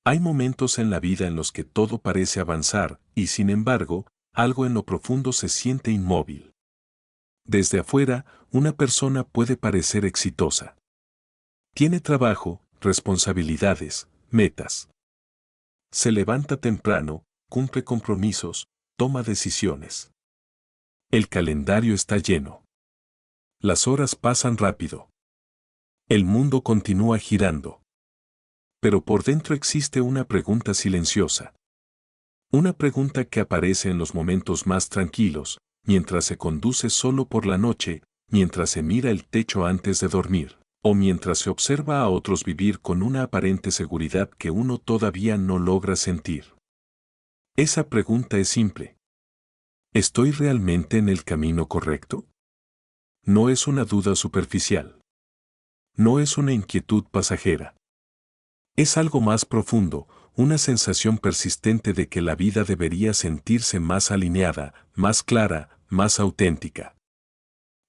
Hay momentos en la vida en los que todo parece avanzar y, sin embargo, algo en lo profundo se siente inmóvil. Desde afuera, una persona puede parecer exitosa. Tiene trabajo, responsabilidades, metas. Se levanta temprano, cumple compromisos, toma decisiones. El calendario está lleno. Las horas pasan rápido. El mundo continúa girando. Pero por dentro existe una pregunta silenciosa. Una pregunta que aparece en los momentos más tranquilos, mientras se conduce solo por la noche, mientras se mira el techo antes de dormir, o mientras se observa a otros vivir con una aparente seguridad que uno todavía no logra sentir. Esa pregunta es simple. ¿Estoy realmente en el camino correcto? No es una duda superficial. No es una inquietud pasajera. Es algo más profundo, una sensación persistente de que la vida debería sentirse más alineada, más clara, más auténtica.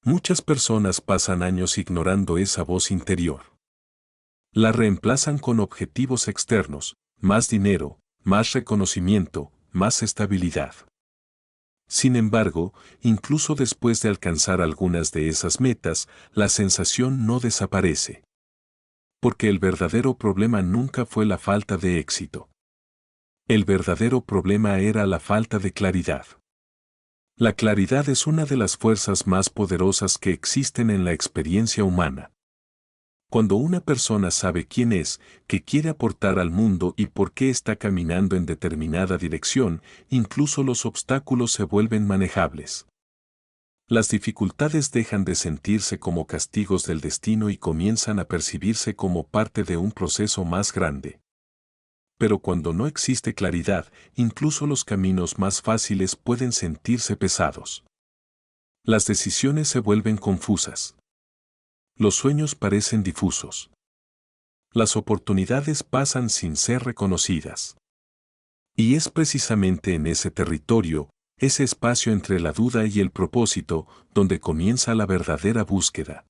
Muchas personas pasan años ignorando esa voz interior. La reemplazan con objetivos externos, más dinero, más reconocimiento, más estabilidad. Sin embargo, incluso después de alcanzar algunas de esas metas, la sensación no desaparece. Porque el verdadero problema nunca fue la falta de éxito. El verdadero problema era la falta de claridad. La claridad es una de las fuerzas más poderosas que existen en la experiencia humana. Cuando una persona sabe quién es, qué quiere aportar al mundo y por qué está caminando en determinada dirección, incluso los obstáculos se vuelven manejables. Las dificultades dejan de sentirse como castigos del destino y comienzan a percibirse como parte de un proceso más grande. Pero cuando no existe claridad, incluso los caminos más fáciles pueden sentirse pesados. Las decisiones se vuelven confusas. Los sueños parecen difusos. Las oportunidades pasan sin ser reconocidas. Y es precisamente en ese territorio, ese espacio entre la duda y el propósito, donde comienza la verdadera búsqueda.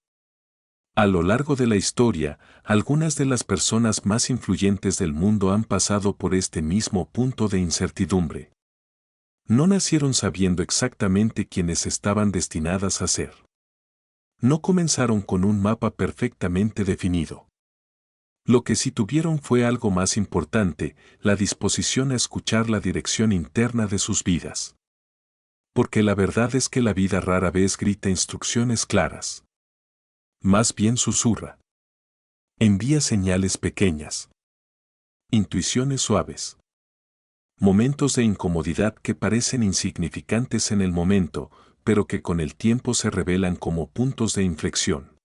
A lo largo de la historia, algunas de las personas más influyentes del mundo han pasado por este mismo punto de incertidumbre. No nacieron sabiendo exactamente quiénes estaban destinadas a ser. No comenzaron con un mapa perfectamente definido. Lo que sí tuvieron fue algo más importante, la disposición a escuchar la dirección interna de sus vidas. Porque la verdad es que la vida rara vez grita instrucciones claras. Más bien susurra. Envía señales pequeñas. Intuiciones suaves. Momentos de incomodidad que parecen insignificantes en el momento, pero que con el tiempo se revelan como puntos de inflexión.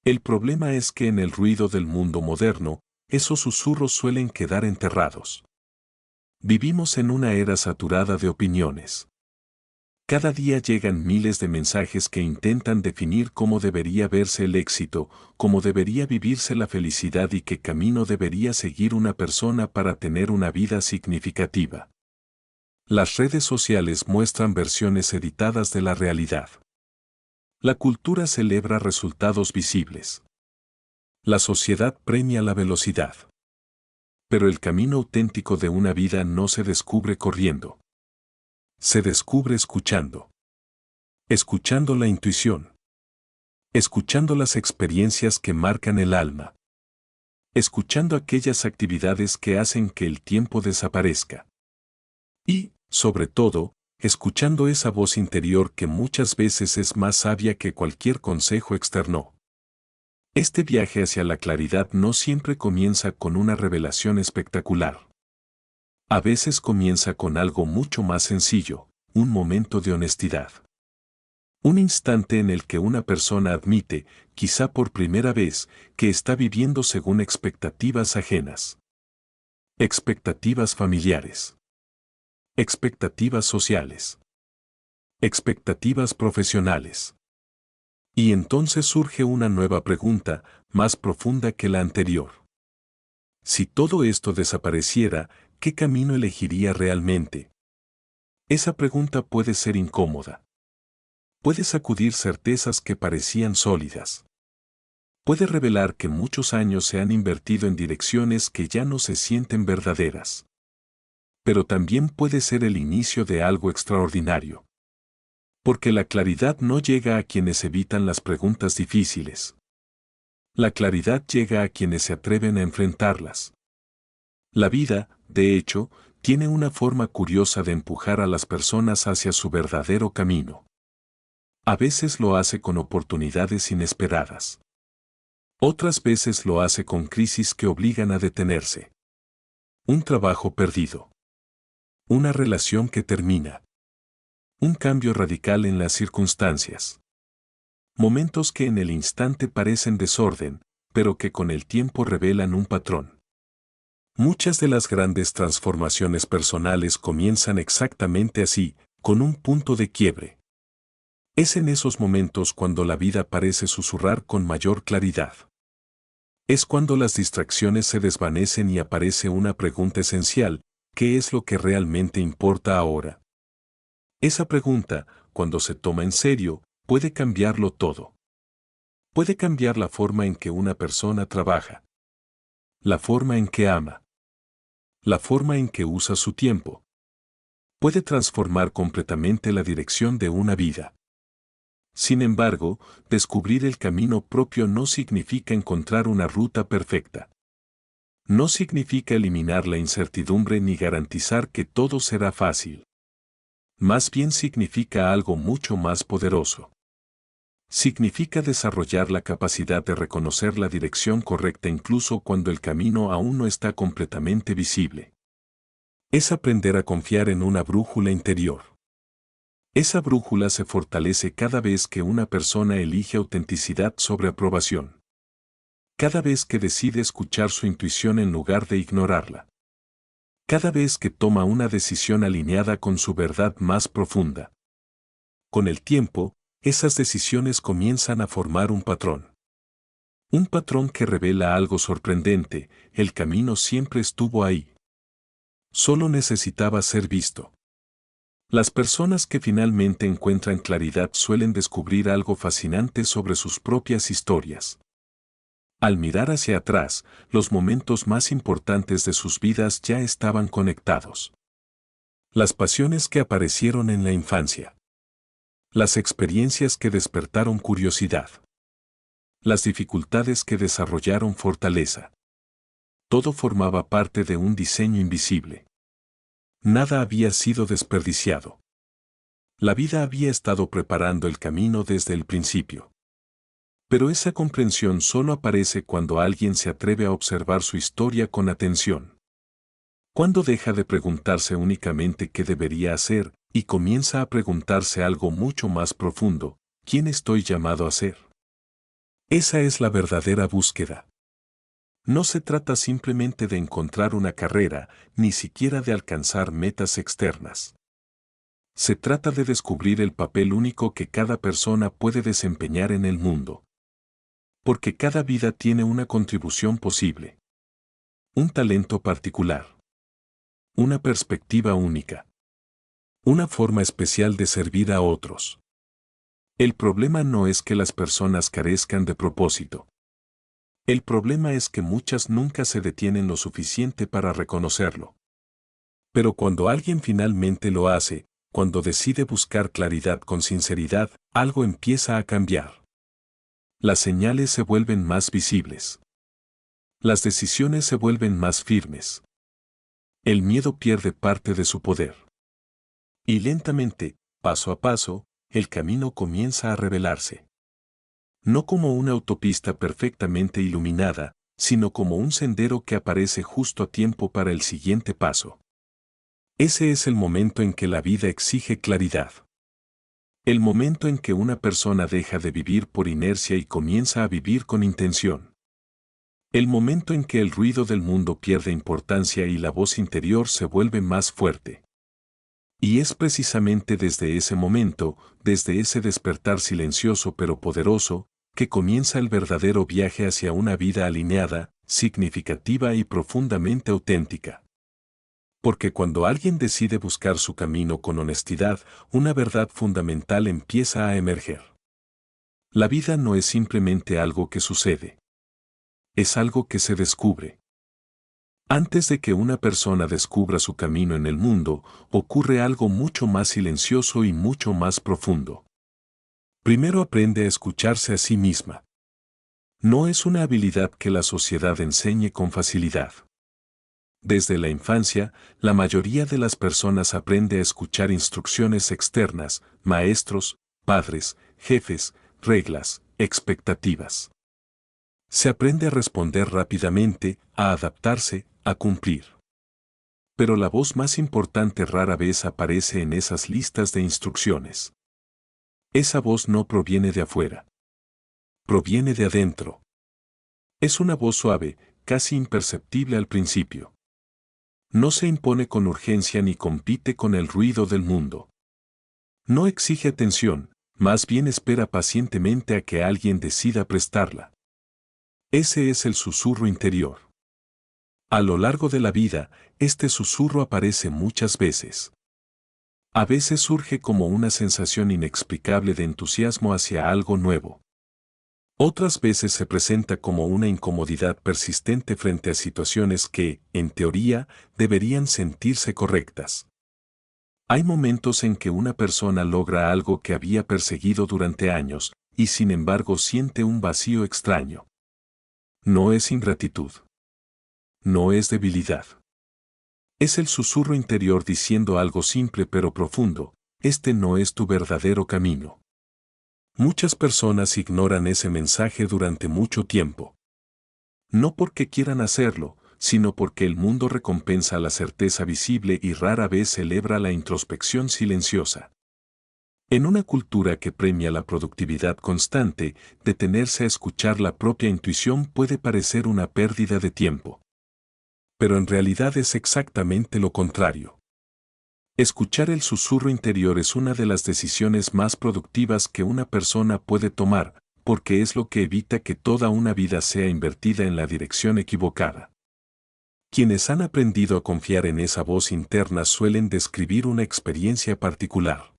El problema es que en el ruido del mundo moderno, esos susurros suelen quedar enterrados. Vivimos en una era saturada de opiniones. Cada día llegan miles de mensajes que intentan definir cómo debería verse el éxito, cómo debería vivirse la felicidad y qué camino debería seguir una persona para tener una vida significativa. Las redes sociales muestran versiones editadas de la realidad. La cultura celebra resultados visibles. La sociedad premia la velocidad. Pero el camino auténtico de una vida no se descubre corriendo. Se descubre escuchando. Escuchando la intuición. Escuchando las experiencias que marcan el alma. Escuchando aquellas actividades que hacen que el tiempo desaparezca. Y, sobre todo, escuchando esa voz interior que muchas veces es más sabia que cualquier consejo externo. Este viaje hacia la claridad no siempre comienza con una revelación espectacular. A veces comienza con algo mucho más sencillo, un momento de honestidad. Un instante en el que una persona admite, quizá por primera vez, que está viviendo según expectativas ajenas. Expectativas familiares. Expectativas sociales. Expectativas profesionales. Y entonces surge una nueva pregunta, más profunda que la anterior. Si todo esto desapareciera, ¿qué camino elegiría realmente? Esa pregunta puede ser incómoda. Puede sacudir certezas que parecían sólidas. Puede revelar que muchos años se han invertido en direcciones que ya no se sienten verdaderas. Pero también puede ser el inicio de algo extraordinario. Porque la claridad no llega a quienes evitan las preguntas difíciles. La claridad llega a quienes se atreven a enfrentarlas. La vida, de hecho, tiene una forma curiosa de empujar a las personas hacia su verdadero camino. A veces lo hace con oportunidades inesperadas. Otras veces lo hace con crisis que obligan a detenerse. Un trabajo perdido. Una relación que termina. Un cambio radical en las circunstancias. Momentos que en el instante parecen desorden, pero que con el tiempo revelan un patrón. Muchas de las grandes transformaciones personales comienzan exactamente así, con un punto de quiebre. Es en esos momentos cuando la vida parece susurrar con mayor claridad. Es cuando las distracciones se desvanecen y aparece una pregunta esencial: ¿qué es lo que realmente importa ahora? Esa pregunta, cuando se toma en serio, puede cambiarlo todo. Puede cambiar la forma en que una persona trabaja, la forma en que ama, la forma en que usa su tiempo. Puede transformar completamente la dirección de una vida. Sin embargo, descubrir el camino propio no significa encontrar una ruta perfecta. No significa eliminar la incertidumbre ni garantizar que todo será fácil. Más bien significa algo mucho más poderoso. Significa desarrollar la capacidad de reconocer la dirección correcta incluso cuando el camino aún no está completamente visible. Es aprender a confiar en una brújula interior. Esa brújula se fortalece cada vez que una persona elige autenticidad sobre aprobación. Cada vez que decide escuchar su intuición en lugar de ignorarla. Cada vez que toma una decisión alineada con su verdad más profunda. Con el tiempo, esas decisiones comienzan a formar un patrón. Un patrón que revela algo sorprendente: el camino siempre estuvo ahí. Solo necesitaba ser visto. Las personas que finalmente encuentran claridad suelen descubrir algo fascinante sobre sus propias historias. Al mirar hacia atrás, los momentos más importantes de sus vidas ya estaban conectados. Las pasiones que aparecieron en la infancia. Las experiencias que despertaron curiosidad. Las dificultades que desarrollaron fortaleza. Todo formaba parte de un diseño invisible. Nada había sido desperdiciado. La vida había estado preparando el camino desde el principio. Pero esa comprensión solo aparece cuando alguien se atreve a observar su historia con atención. Cuando deja de preguntarse únicamente qué debería hacer y comienza a preguntarse algo mucho más profundo: ¿quién estoy llamado a ser? Esa es la verdadera búsqueda. No se trata simplemente de encontrar una carrera, ni siquiera de alcanzar metas externas. Se trata de descubrir el papel único que cada persona puede desempeñar en el mundo. Porque cada vida tiene una contribución posible. Un talento particular. Una perspectiva única. Una forma especial de servir a otros. El problema no es que las personas carezcan de propósito. El problema es que muchas nunca se detienen lo suficiente para reconocerlo. Pero cuando alguien finalmente lo hace, cuando decide buscar claridad con sinceridad, algo empieza a cambiar. Las señales se vuelven más visibles. Las decisiones se vuelven más firmes. El miedo pierde parte de su poder. Y lentamente, paso a paso, el camino comienza a revelarse. No como una autopista perfectamente iluminada, sino como un sendero que aparece justo a tiempo para el siguiente paso. Ese es el momento en que la vida exige claridad. El momento en que una persona deja de vivir por inercia y comienza a vivir con intención. El momento en que el ruido del mundo pierde importancia y la voz interior se vuelve más fuerte. Y es precisamente desde ese momento, desde ese despertar silencioso pero poderoso, que comienza el verdadero viaje hacia una vida alineada, significativa y profundamente auténtica. Porque cuando alguien decide buscar su camino con honestidad, una verdad fundamental empieza a emerger. La vida no es simplemente algo que sucede. Es algo que se descubre. Antes de que una persona descubra su camino en el mundo, ocurre algo mucho más silencioso y mucho más profundo. Primero aprende a escucharse a sí misma. No es una habilidad que la sociedad enseñe con facilidad. Desde la infancia, la mayoría de las personas aprende a escuchar instrucciones externas, maestros, padres, jefes, reglas, expectativas. Se aprende a responder rápidamente, a adaptarse, a cumplir. Pero la voz más importante rara vez aparece en esas listas de instrucciones. Esa voz no proviene de afuera. Proviene de adentro. Es una voz suave, casi imperceptible al principio. No se impone con urgencia ni compite con el ruido del mundo. No exige atención, más bien espera pacientemente a que alguien decida prestarla. Ese es el susurro interior. A lo largo de la vida, este susurro aparece muchas veces. A veces surge como una sensación inexplicable de entusiasmo hacia algo nuevo. Otras veces se presenta como una incomodidad persistente frente a situaciones que, en teoría, deberían sentirse correctas. Hay momentos en que una persona logra algo que había perseguido durante años, y sin embargo siente un vacío extraño. No es ingratitud. No es debilidad. Es el susurro interior diciendo algo simple pero profundo: este no es tu verdadero camino. Muchas personas ignoran ese mensaje durante mucho tiempo. No porque quieran hacerlo, sino porque el mundo recompensa la certeza visible y rara vez celebra la introspección silenciosa. En una cultura que premia la productividad constante, detenerse a escuchar la propia intuición puede parecer una pérdida de tiempo. Pero en realidad es exactamente lo contrario. Escuchar el susurro interior es una de las decisiones más productivas que una persona puede tomar, porque es lo que evita que toda una vida sea invertida en la dirección equivocada. Quienes han aprendido a confiar en esa voz interna suelen describir una experiencia particular.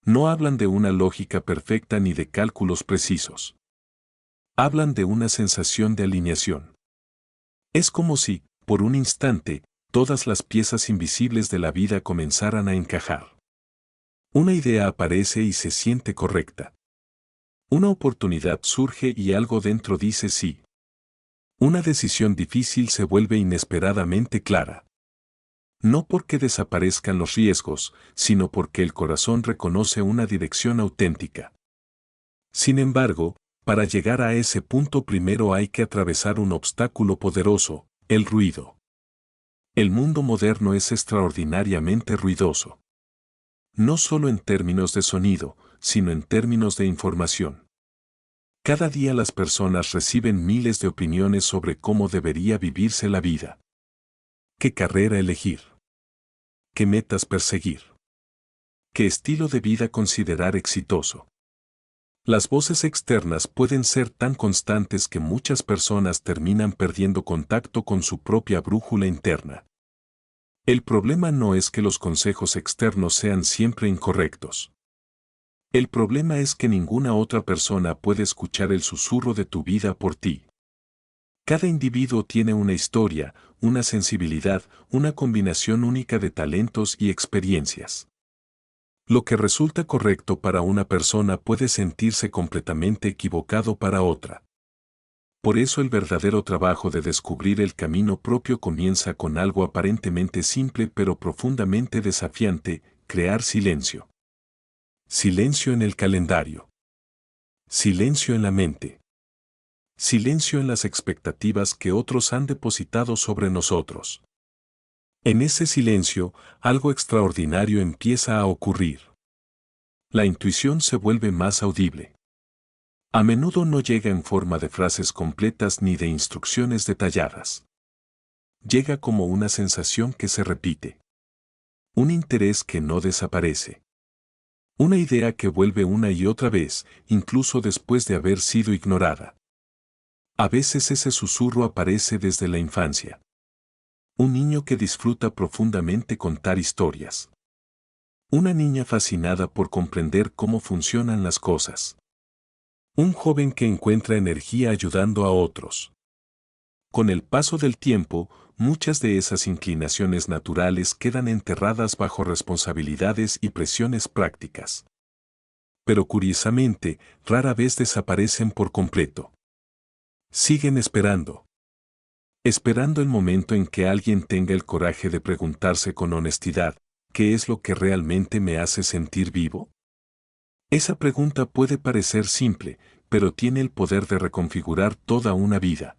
No hablan de una lógica perfecta ni de cálculos precisos. Hablan de una sensación de alineación. Es como si, por un instante, todas las piezas invisibles de la vida comenzaran a encajar. Una idea aparece y se siente correcta. Una oportunidad surge y algo dentro dice sí. Una decisión difícil se vuelve inesperadamente clara. No porque desaparezcan los riesgos, sino porque el corazón reconoce una dirección auténtica. Sin embargo, para llegar a ese punto primero hay que atravesar un obstáculo poderoso: el ruido. El mundo moderno es extraordinariamente ruidoso. No solo en términos de sonido, sino en términos de información. Cada día las personas reciben miles de opiniones sobre cómo debería vivirse la vida. ¿Qué carrera elegir? ¿Qué metas perseguir? ¿Qué estilo de vida considerar exitoso? Las voces externas pueden ser tan constantes que muchas personas terminan perdiendo contacto con su propia brújula interna. El problema no es que los consejos externos sean siempre incorrectos. El problema es que ninguna otra persona puede escuchar el susurro de tu vida por ti. Cada individuo tiene una historia, una sensibilidad, una combinación única de talentos y experiencias. Lo que resulta correcto para una persona puede sentirse completamente equivocado para otra. Por eso el verdadero trabajo de descubrir el camino propio comienza con algo aparentemente simple pero profundamente desafiante: crear silencio. Silencio en el calendario. Silencio en la mente. Silencio en las expectativas que otros han depositado sobre nosotros. En ese silencio, algo extraordinario empieza a ocurrir. La intuición se vuelve más audible. A menudo no llega en forma de frases completas ni de instrucciones detalladas. Llega como una sensación que se repite. Un interés que no desaparece. Una idea que vuelve una y otra vez, incluso después de haber sido ignorada. A veces ese susurro aparece desde la infancia. Un niño que disfruta profundamente contar historias. Una niña fascinada por comprender cómo funcionan las cosas. Un joven que encuentra energía ayudando a otros. Con el paso del tiempo, muchas de esas inclinaciones naturales quedan enterradas bajo responsabilidades y presiones prácticas. Pero curiosamente, rara vez desaparecen por completo. Siguen esperando. Esperando el momento en que alguien tenga el coraje de preguntarse con honestidad, ¿qué es lo que realmente me hace sentir vivo? Esa pregunta puede parecer simple, pero tiene el poder de reconfigurar toda una vida.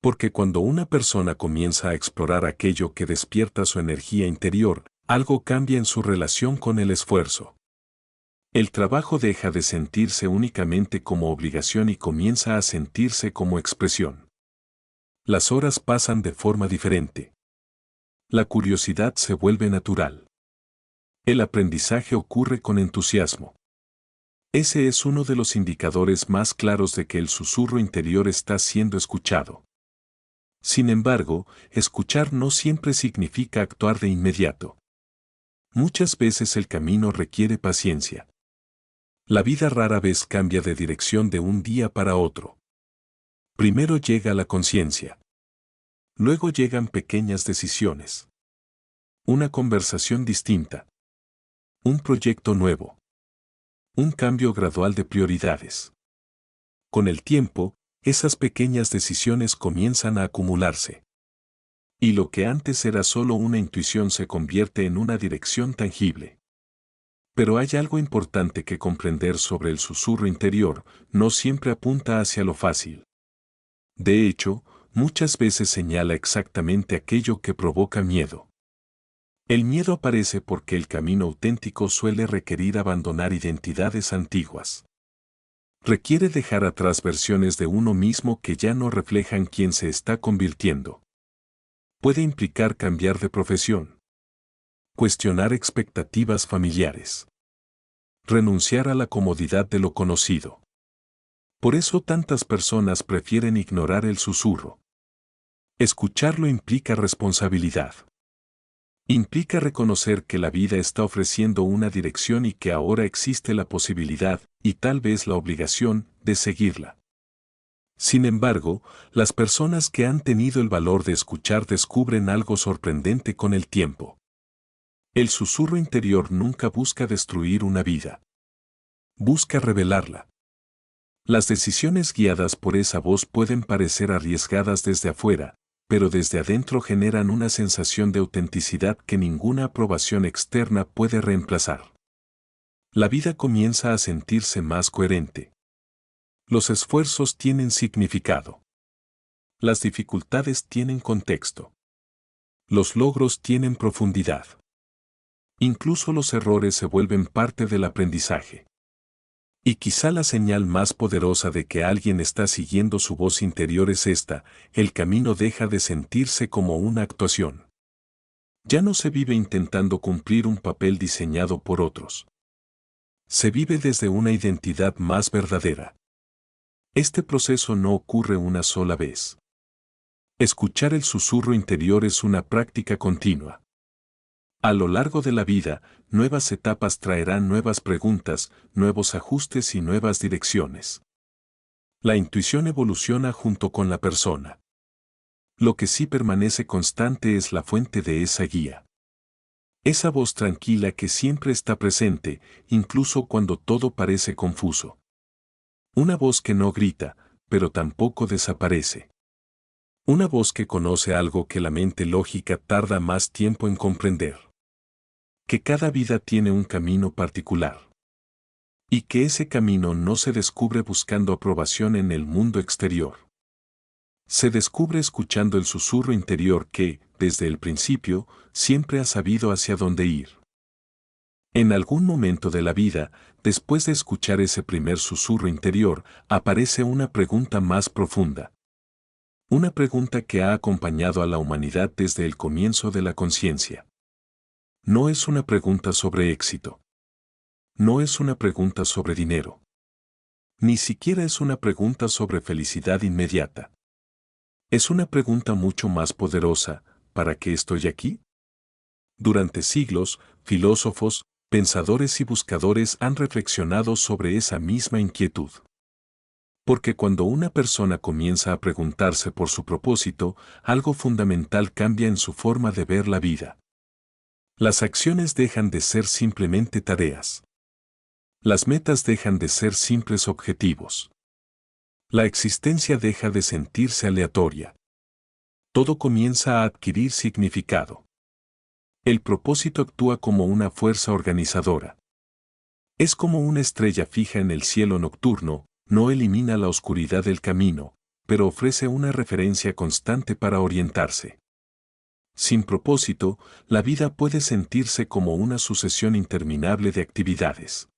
Porque cuando una persona comienza a explorar aquello que despierta su energía interior, algo cambia en su relación con el esfuerzo. El trabajo deja de sentirse únicamente como obligación y comienza a sentirse como expresión. Las horas pasan de forma diferente. La curiosidad se vuelve natural. El aprendizaje ocurre con entusiasmo. Ese es uno de los indicadores más claros de que el susurro interior está siendo escuchado. Sin embargo, escuchar no siempre significa actuar de inmediato. Muchas veces el camino requiere paciencia. La vida rara vez cambia de dirección de un día para otro. Primero llega la conciencia. Luego llegan pequeñas decisiones. Una conversación distinta. Un proyecto nuevo. Un cambio gradual de prioridades. Con el tiempo, esas pequeñas decisiones comienzan a acumularse. Y lo que antes era solo una intuición se convierte en una dirección tangible. Pero hay algo importante que comprender sobre el susurro interior, no siempre apunta hacia lo fácil. De hecho, muchas veces señala exactamente aquello que provoca miedo. El miedo aparece porque el camino auténtico suele requerir abandonar identidades antiguas. Requiere dejar atrás versiones de uno mismo que ya no reflejan quién se está convirtiendo. Puede implicar cambiar de profesión. Cuestionar expectativas familiares. Renunciar a la comodidad de lo conocido. Por eso tantas personas prefieren ignorar el susurro. Escucharlo implica responsabilidad. Implica reconocer que la vida está ofreciendo una dirección y que ahora existe la posibilidad, y tal vez la obligación, de seguirla. Sin embargo, las personas que han tenido el valor de escuchar descubren algo sorprendente con el tiempo. El susurro interior nunca busca destruir una vida. Busca revelarla. Las decisiones guiadas por esa voz pueden parecer arriesgadas desde afuera, pero desde adentro generan una sensación de autenticidad que ninguna aprobación externa puede reemplazar. La vida comienza a sentirse más coherente. Los esfuerzos tienen significado. Las dificultades tienen contexto. Los logros tienen profundidad. Incluso los errores se vuelven parte del aprendizaje. Y quizá la señal más poderosa de que alguien está siguiendo su voz interior es esta: el camino deja de sentirse como una actuación. Ya no se vive intentando cumplir un papel diseñado por otros. Se vive desde una identidad más verdadera. Este proceso no ocurre una sola vez. Escuchar el susurro interior es una práctica continua. A lo largo de la vida, nuevas etapas traerán nuevas preguntas, nuevos ajustes y nuevas direcciones. La intuición evoluciona junto con la persona. Lo que sí permanece constante es la fuente de esa guía. Esa voz tranquila que siempre está presente, incluso cuando todo parece confuso. Una voz que no grita, pero tampoco desaparece. Una voz que conoce algo que la mente lógica tarda más tiempo en comprender. Que cada vida tiene un camino particular. Y que ese camino no se descubre buscando aprobación en el mundo exterior. Se descubre escuchando el susurro interior que, desde el principio, siempre ha sabido hacia dónde ir. En algún momento de la vida, después de escuchar ese primer susurro interior, aparece una pregunta más profunda. Una pregunta que ha acompañado a la humanidad desde el comienzo de la conciencia. No es una pregunta sobre éxito. No es una pregunta sobre dinero. Ni siquiera es una pregunta sobre felicidad inmediata. Es una pregunta mucho más poderosa: ¿para qué estoy aquí? Durante siglos, filósofos, pensadores y buscadores han reflexionado sobre esa misma inquietud. Porque cuando una persona comienza a preguntarse por su propósito, algo fundamental cambia en su forma de ver la vida. Las acciones dejan de ser simplemente tareas. Las metas dejan de ser simples objetivos. La existencia deja de sentirse aleatoria. Todo comienza a adquirir significado. El propósito actúa como una fuerza organizadora. Es como una estrella fija en el cielo nocturno, no elimina la oscuridad del camino, pero ofrece una referencia constante para orientarse. Sin propósito, la vida puede sentirse como una sucesión interminable de actividades.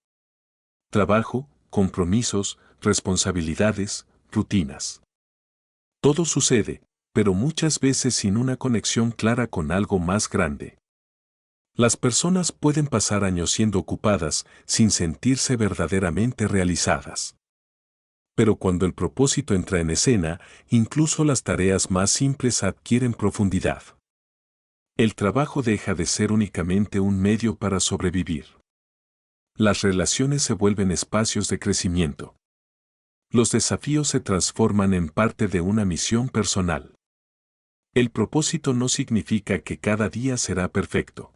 Trabajo, compromisos, responsabilidades, rutinas. Todo sucede, pero muchas veces sin una conexión clara con algo más grande. Las personas pueden pasar años siendo ocupadas sin sentirse verdaderamente realizadas. Pero cuando el propósito entra en escena, incluso las tareas más simples adquieren profundidad. El trabajo deja de ser únicamente un medio para sobrevivir. Las relaciones se vuelven espacios de crecimiento. Los desafíos se transforman en parte de una misión personal. El propósito no significa que cada día será perfecto.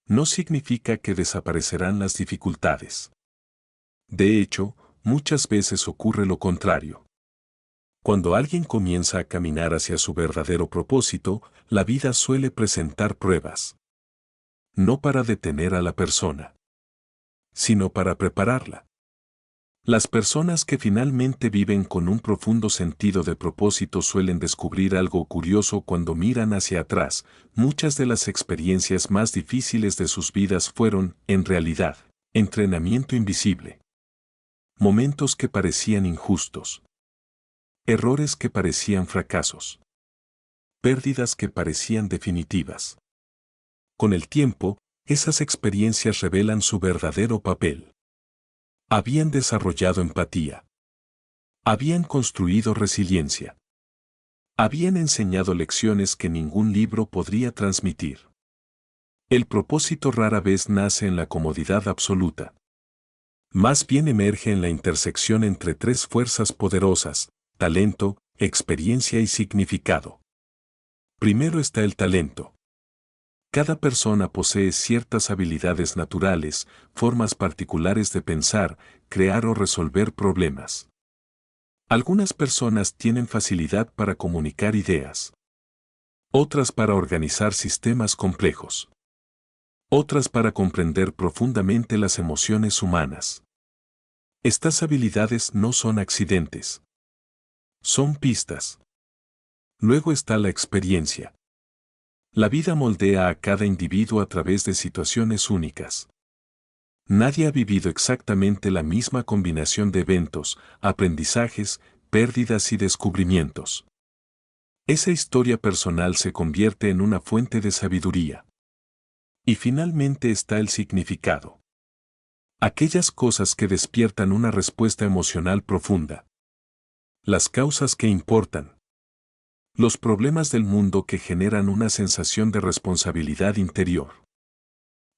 No significa que desaparecerán las dificultades. De hecho, muchas veces ocurre lo contrario. Cuando alguien comienza a caminar hacia su verdadero propósito, la vida suele presentar pruebas. No para detener a la persona, sino para prepararla. Las personas que finalmente viven con un profundo sentido de propósito suelen descubrir algo curioso cuando miran hacia atrás. Muchas de las experiencias más difíciles de sus vidas fueron, en realidad, entrenamiento invisible. Momentos que parecían injustos. Errores que parecían fracasos. Pérdidas que parecían definitivas. Con el tiempo, esas experiencias revelan su verdadero papel. Habían desarrollado empatía. Habían construido resiliencia. Habían enseñado lecciones que ningún libro podría transmitir. El propósito rara vez nace en la comodidad absoluta. Más bien emerge en la intersección entre tres fuerzas poderosas: talento, experiencia y significado. Primero está el talento. Cada persona posee ciertas habilidades naturales, formas particulares de pensar, crear o resolver problemas. Algunas personas tienen facilidad para comunicar ideas. Otras para organizar sistemas complejos. Otras para comprender profundamente las emociones humanas. Estas habilidades no son accidentes. Son pistas. Luego está la experiencia. La vida moldea a cada individuo a través de situaciones únicas. Nadie ha vivido exactamente la misma combinación de eventos, aprendizajes, pérdidas y descubrimientos. Esa historia personal se convierte en una fuente de sabiduría. Y finalmente está el significado. Aquellas cosas que despiertan una respuesta emocional profunda. Las causas que importan. Los problemas del mundo que generan una sensación de responsabilidad interior.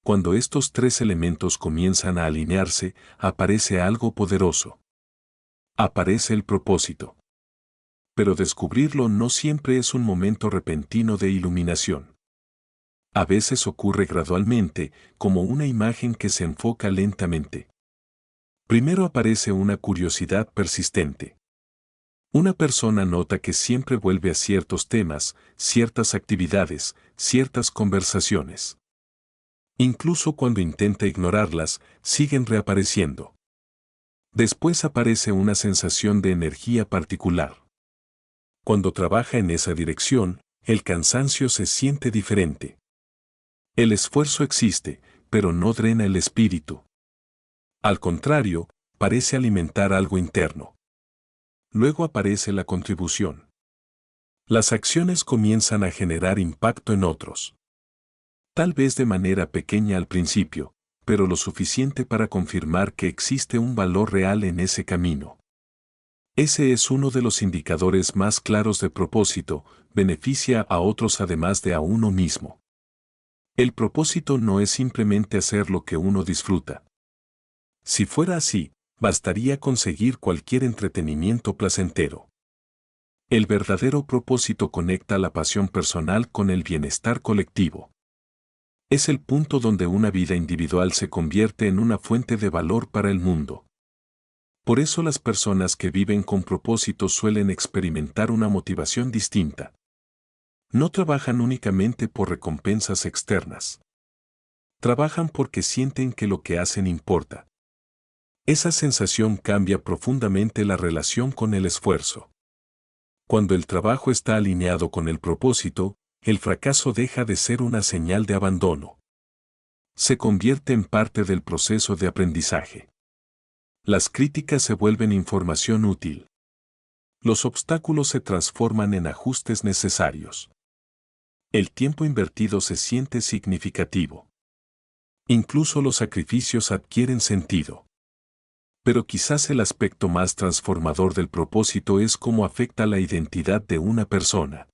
Cuando estos tres elementos comienzan a alinearse, aparece algo poderoso. Aparece el propósito. Pero descubrirlo no siempre es un momento repentino de iluminación. A veces ocurre gradualmente, como una imagen que se enfoca lentamente. Primero aparece una curiosidad persistente. Una persona nota que siempre vuelve a ciertos temas, ciertas actividades, ciertas conversaciones. Incluso cuando intenta ignorarlas, siguen reapareciendo. Después aparece una sensación de energía particular. Cuando trabaja en esa dirección, el cansancio se siente diferente. El esfuerzo existe, pero no drena el espíritu. Al contrario, parece alimentar algo interno. Luego aparece la contribución. Las acciones comienzan a generar impacto en otros. Tal vez de manera pequeña al principio, pero lo suficiente para confirmar que existe un valor real en ese camino. Ese es uno de los indicadores más claros de propósito: beneficia a otros además de a uno mismo. El propósito no es simplemente hacer lo que uno disfruta. Si fuera así, Bastaría conseguir cualquier entretenimiento placentero. El verdadero propósito conecta la pasión personal con el bienestar colectivo. Es el punto donde una vida individual se convierte en una fuente de valor para el mundo. Por eso las personas que viven con propósito suelen experimentar una motivación distinta. No trabajan únicamente por recompensas externas. Trabajan porque sienten que lo que hacen importa. Esa sensación cambia profundamente la relación con el esfuerzo. Cuando el trabajo está alineado con el propósito, el fracaso deja de ser una señal de abandono. Se convierte en parte del proceso de aprendizaje. Las críticas se vuelven información útil. Los obstáculos se transforman en ajustes necesarios. El tiempo invertido se siente significativo. Incluso los sacrificios adquieren sentido. Pero quizás el aspecto más transformador del propósito es cómo afecta la identidad de una persona.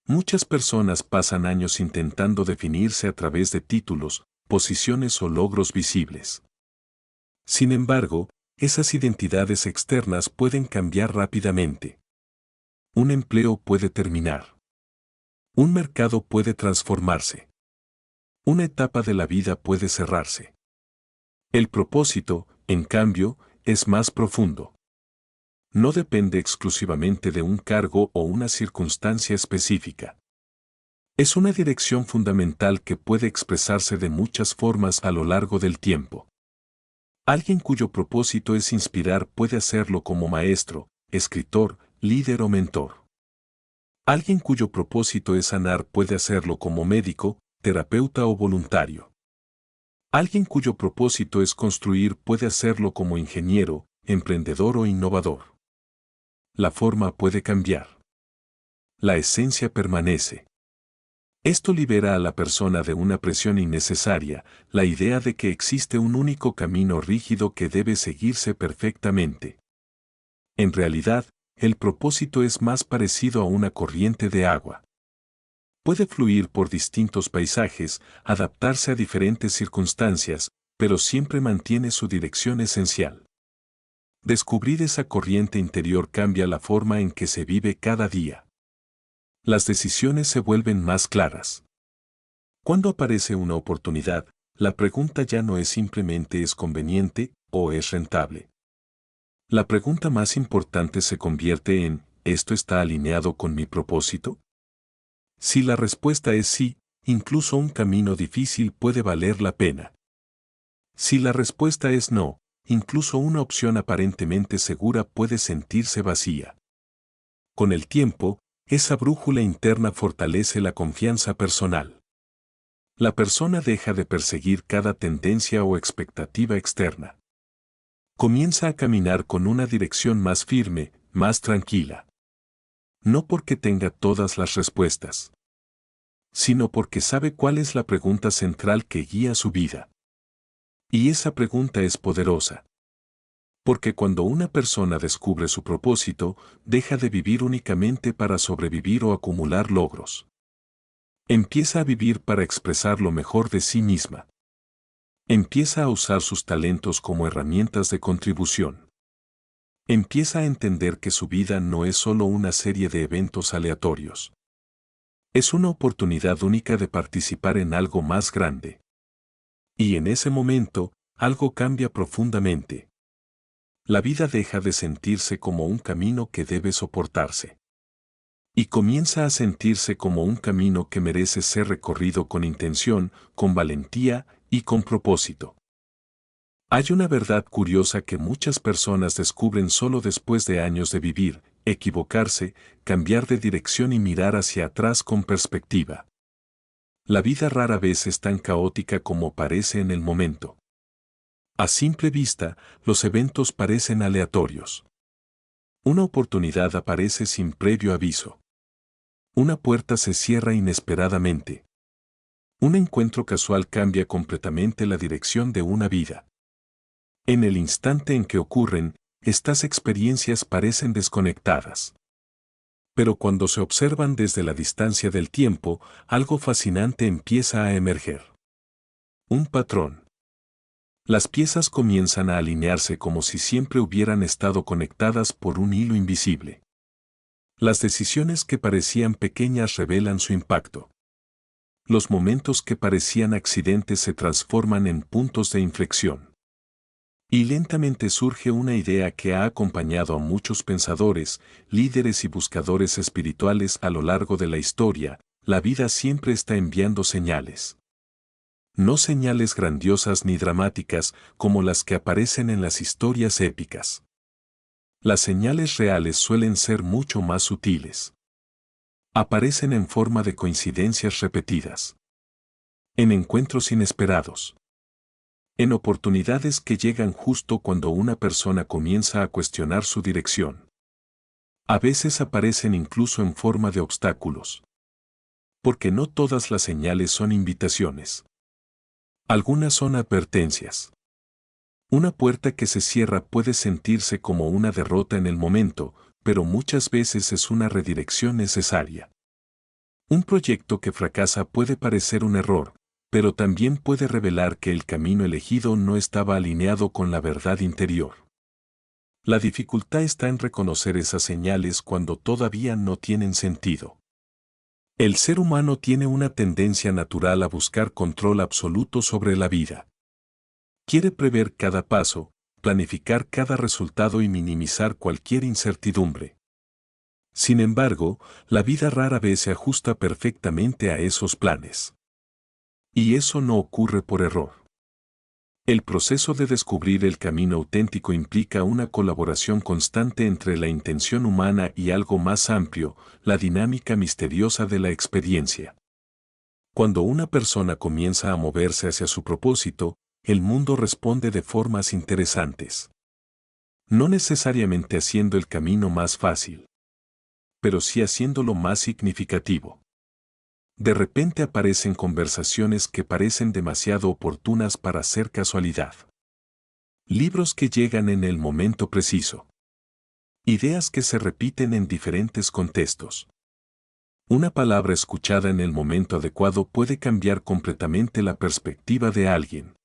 Muchas personas pasan años intentando definirse a través de títulos, posiciones o logros visibles. Sin embargo, esas identidades externas pueden cambiar rápidamente. Un empleo puede terminar. Un mercado puede transformarse. Una etapa de la vida puede cerrarse. El propósito, en cambio, es más profundo. No depende exclusivamente de un cargo o una circunstancia específica. Es una dirección fundamental que puede expresarse de muchas formas a lo largo del tiempo. Alguien cuyo propósito es inspirar puede hacerlo como maestro, escritor, líder o mentor. Alguien cuyo propósito es sanar puede hacerlo como médico, terapeuta o voluntario. Alguien cuyo propósito es construir puede hacerlo como ingeniero, emprendedor o innovador. La forma puede cambiar. La esencia permanece. Esto libera a la persona de una presión innecesaria, la idea de que existe un único camino rígido que debe seguirse perfectamente. En realidad, el propósito es más parecido a una corriente de agua. Puede fluir por distintos paisajes, adaptarse a diferentes circunstancias, pero siempre mantiene su dirección esencial. Descubrir esa corriente interior cambia la forma en que se vive cada día. Las decisiones se vuelven más claras. Cuando aparece una oportunidad, la pregunta ya no es simplemente ¿es conveniente o es rentable? La pregunta más importante se convierte en ¿esto está alineado con mi propósito? Si la respuesta es sí, incluso un camino difícil puede valer la pena. Si la respuesta es no, incluso una opción aparentemente segura puede sentirse vacía. Con el tiempo, esa brújula interna fortalece la confianza personal. La persona deja de perseguir cada tendencia o expectativa externa. Comienza a caminar con una dirección más firme, más tranquila. No porque tenga todas las respuestas, sino porque sabe cuál es la pregunta central que guía su vida. Y esa pregunta es poderosa. Porque cuando una persona descubre su propósito, deja de vivir únicamente para sobrevivir o acumular logros. Empieza a vivir para expresar lo mejor de sí misma. Empieza a usar sus talentos como herramientas de contribución. Empieza a entender que su vida no es solo una serie de eventos aleatorios. Es una oportunidad única de participar en algo más grande. Y en ese momento, algo cambia profundamente. La vida deja de sentirse como un camino que debe soportarse. Y comienza a sentirse como un camino que merece ser recorrido con intención, con valentía y con propósito. Hay una verdad curiosa que muchas personas descubren solo después de años de vivir, equivocarse, cambiar de dirección y mirar hacia atrás con perspectiva. La vida rara vez es tan caótica como parece en el momento. A simple vista, los eventos parecen aleatorios. Una oportunidad aparece sin previo aviso. Una puerta se cierra inesperadamente. Un encuentro casual cambia completamente la dirección de una vida. En el instante en que ocurren, estas experiencias parecen desconectadas. Pero cuando se observan desde la distancia del tiempo, algo fascinante empieza a emerger. Un patrón. Las piezas comienzan a alinearse como si siempre hubieran estado conectadas por un hilo invisible. Las decisiones que parecían pequeñas revelan su impacto. Los momentos que parecían accidentes se transforman en puntos de inflexión. Y lentamente surge una idea que ha acompañado a muchos pensadores, líderes y buscadores espirituales a lo largo de la historia: la vida siempre está enviando señales. No señales grandiosas ni dramáticas como las que aparecen en las historias épicas. Las señales reales suelen ser mucho más sutiles. Aparecen en forma de coincidencias repetidas. En encuentros inesperados. En oportunidades que llegan justo cuando una persona comienza a cuestionar su dirección. A veces aparecen incluso en forma de obstáculos. Porque no todas las señales son invitaciones. Algunas son advertencias. Una puerta que se cierra puede sentirse como una derrota en el momento, pero muchas veces es una redirección necesaria. Un proyecto que fracasa puede parecer un error, pero también puede revelar que el camino elegido no estaba alineado con la verdad interior. La dificultad está en reconocer esas señales cuando todavía no tienen sentido. El ser humano tiene una tendencia natural a buscar control absoluto sobre la vida. Quiere prever cada paso, planificar cada resultado y minimizar cualquier incertidumbre. Sin embargo, la vida rara vez se ajusta perfectamente a esos planes. Y eso no ocurre por error. El proceso de descubrir el camino auténtico implica una colaboración constante entre la intención humana y algo más amplio, la dinámica misteriosa de la experiencia. Cuando una persona comienza a moverse hacia su propósito, el mundo responde de formas interesantes. No necesariamente haciendo el camino más fácil, pero sí haciéndolo más significativo. De repente aparecen conversaciones que parecen demasiado oportunas para ser casualidad. Libros que llegan en el momento preciso. Ideas que se repiten en diferentes contextos. Una palabra escuchada en el momento adecuado puede cambiar completamente la perspectiva de alguien.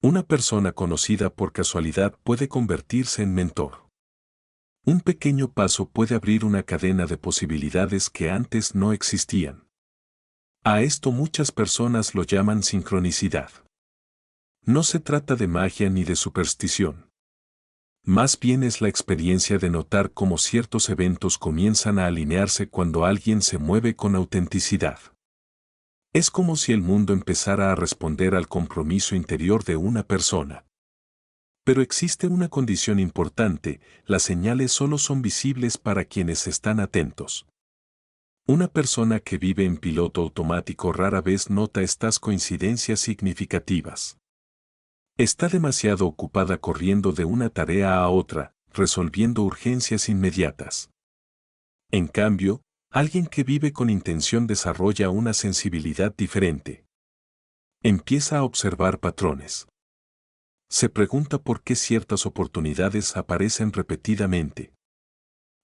Una persona conocida por casualidad puede convertirse en mentor. Un pequeño paso puede abrir una cadena de posibilidades que antes no existían. A esto muchas personas lo llaman sincronicidad. No se trata de magia ni de superstición. Más bien es la experiencia de notar cómo ciertos eventos comienzan a alinearse cuando alguien se mueve con autenticidad. Es como si el mundo empezara a responder al compromiso interior de una persona. Pero existe una condición importante: las señales solo son visibles para quienes están atentos. Una persona que vive en piloto automático rara vez nota estas coincidencias significativas. Está demasiado ocupada corriendo de una tarea a otra, resolviendo urgencias inmediatas. En cambio, alguien que vive con intención desarrolla una sensibilidad diferente. Empieza a observar patrones. Se pregunta por qué ciertas oportunidades aparecen repetidamente.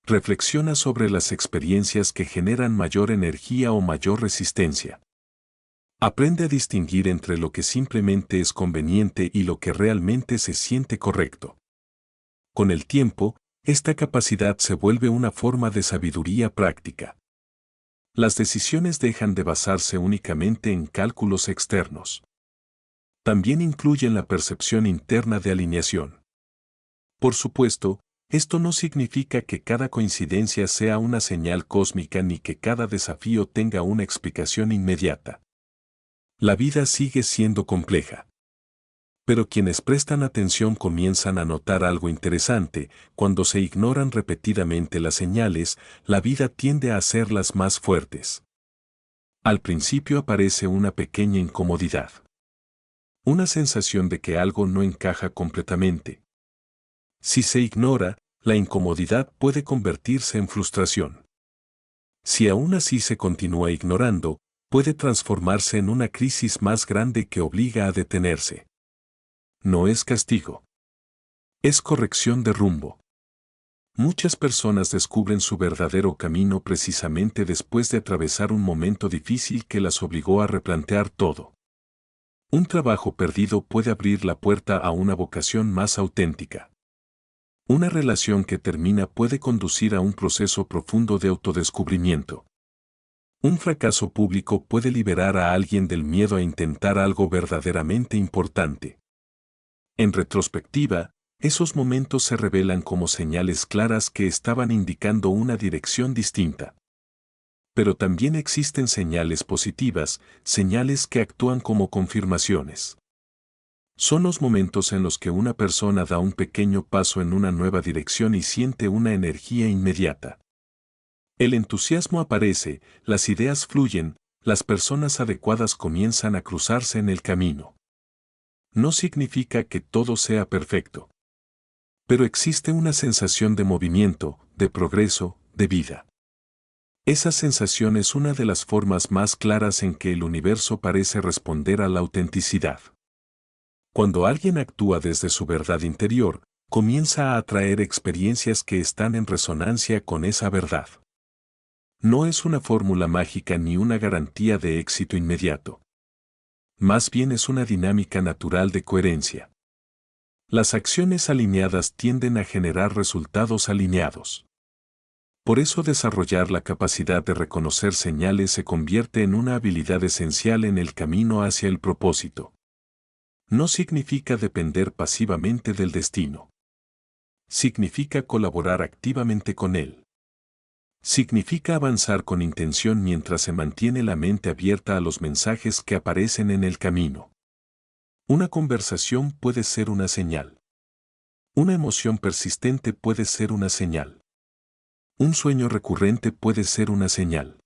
Reflexiona sobre las experiencias que generan mayor energía o mayor resistencia. Aprende a distinguir entre lo que simplemente es conveniente y lo que realmente se siente correcto. Con el tiempo, esta capacidad se vuelve una forma de sabiduría práctica. Las decisiones dejan de basarse únicamente en cálculos externos. También incluyen la percepción interna de alineación. Por supuesto, esto no significa que cada coincidencia sea una señal cósmica ni que cada desafío tenga una explicación inmediata. La vida sigue siendo compleja. Pero quienes prestan atención comienzan a notar algo interesante: cuando se ignoran repetidamente las señales, la vida tiende a hacerlas más fuertes. Al principio aparece una pequeña incomodidad. Una sensación de que algo no encaja completamente. Si se ignora, la incomodidad puede convertirse en frustración. Si aún así se continúa ignorando, puede transformarse en una crisis más grande que obliga a detenerse. No es castigo. Es corrección de rumbo. Muchas personas descubren su verdadero camino precisamente después de atravesar un momento difícil que las obligó a replantear todo. Un trabajo perdido puede abrir la puerta a una vocación más auténtica. Una relación que termina puede conducir a un proceso profundo de autodescubrimiento. Un fracaso público puede liberar a alguien del miedo a intentar algo verdaderamente importante. En retrospectiva, esos momentos se revelan como señales claras que estaban indicando una dirección distinta. Pero también existen señales positivas, señales que actúan como confirmaciones. Son los momentos en los que una persona da un pequeño paso en una nueva dirección y siente una energía inmediata. El entusiasmo aparece, las ideas fluyen, las personas adecuadas comienzan a cruzarse en el camino. No significa que todo sea perfecto. Pero existe una sensación de movimiento, de progreso, de vida. Esa sensación es una de las formas más claras en que el universo parece responder a la autenticidad. Cuando alguien actúa desde su verdad interior, comienza a atraer experiencias que están en resonancia con esa verdad. No es una fórmula mágica ni una garantía de éxito inmediato. Más bien es una dinámica natural de coherencia. Las acciones alineadas tienden a generar resultados alineados. Por eso desarrollar la capacidad de reconocer señales se convierte en una habilidad esencial en el camino hacia el propósito. No significa depender pasivamente del destino. Significa colaborar activamente con él. Significa avanzar con intención mientras se mantiene la mente abierta a los mensajes que aparecen en el camino. Una conversación puede ser una señal. Una emoción persistente puede ser una señal. Un sueño recurrente puede ser una señal.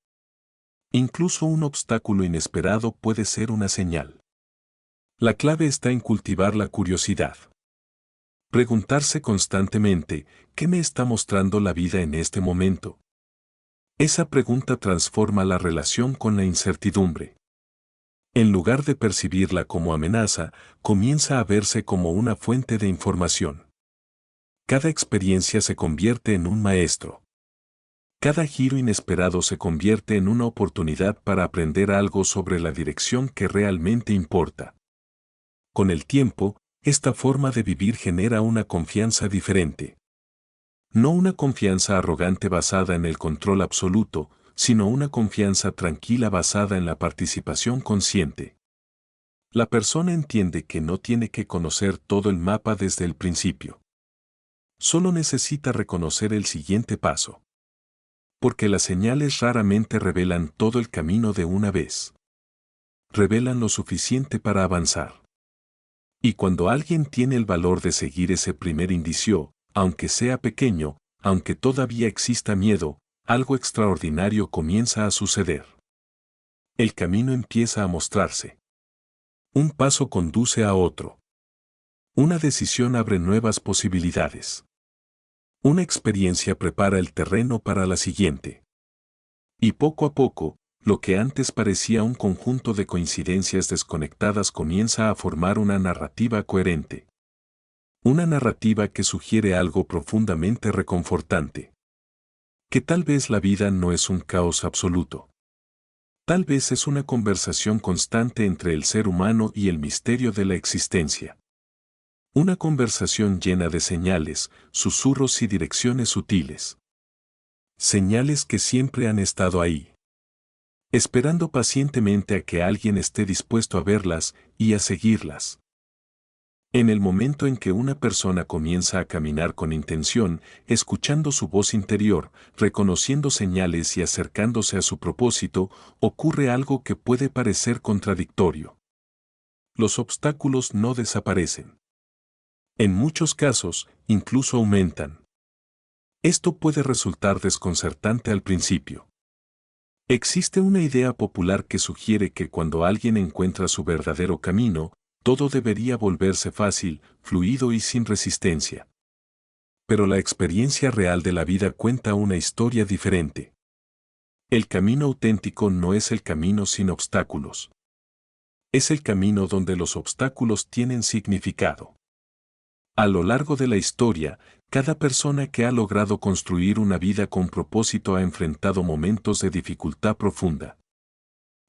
Incluso un obstáculo inesperado puede ser una señal. La clave está en cultivar la curiosidad. Preguntarse constantemente, ¿qué me está mostrando la vida en este momento? Esa pregunta transforma la relación con la incertidumbre. En lugar de percibirla como amenaza, comienza a verse como una fuente de información. Cada experiencia se convierte en un maestro. Cada giro inesperado se convierte en una oportunidad para aprender algo sobre la dirección que realmente importa. Con el tiempo, esta forma de vivir genera una confianza diferente. No una confianza arrogante basada en el control absoluto, sino una confianza tranquila basada en la participación consciente. La persona entiende que no tiene que conocer todo el mapa desde el principio. Solo necesita reconocer el siguiente paso. Porque las señales raramente revelan todo el camino de una vez. Revelan lo suficiente para avanzar. Y cuando alguien tiene el valor de seguir ese primer indicio, aunque sea pequeño, aunque todavía exista miedo, algo extraordinario comienza a suceder. El camino empieza a mostrarse. Un paso conduce a otro. Una decisión abre nuevas posibilidades. Una experiencia prepara el terreno para la siguiente. Y poco a poco, lo que antes parecía un conjunto de coincidencias desconectadas comienza a formar una narrativa coherente. Una narrativa que sugiere algo profundamente reconfortante. Que tal vez la vida no es un caos absoluto. Tal vez es una conversación constante entre el ser humano y el misterio de la existencia. Una conversación llena de señales, susurros y direcciones sutiles. Señales que siempre han estado ahí. Esperando pacientemente a que alguien esté dispuesto a verlas y a seguirlas. En el momento en que una persona comienza a caminar con intención, escuchando su voz interior, reconociendo señales y acercándose a su propósito, ocurre algo que puede parecer contradictorio. Los obstáculos no desaparecen. En muchos casos, incluso aumentan. Esto puede resultar desconcertante al principio. Existe una idea popular que sugiere que cuando alguien encuentra su verdadero camino, todo debería volverse fácil, fluido y sin resistencia. Pero la experiencia real de la vida cuenta una historia diferente. El camino auténtico no es el camino sin obstáculos. Es el camino donde los obstáculos tienen significado. A lo largo de la historia, cada persona que ha logrado construir una vida con propósito ha enfrentado momentos de dificultad profunda.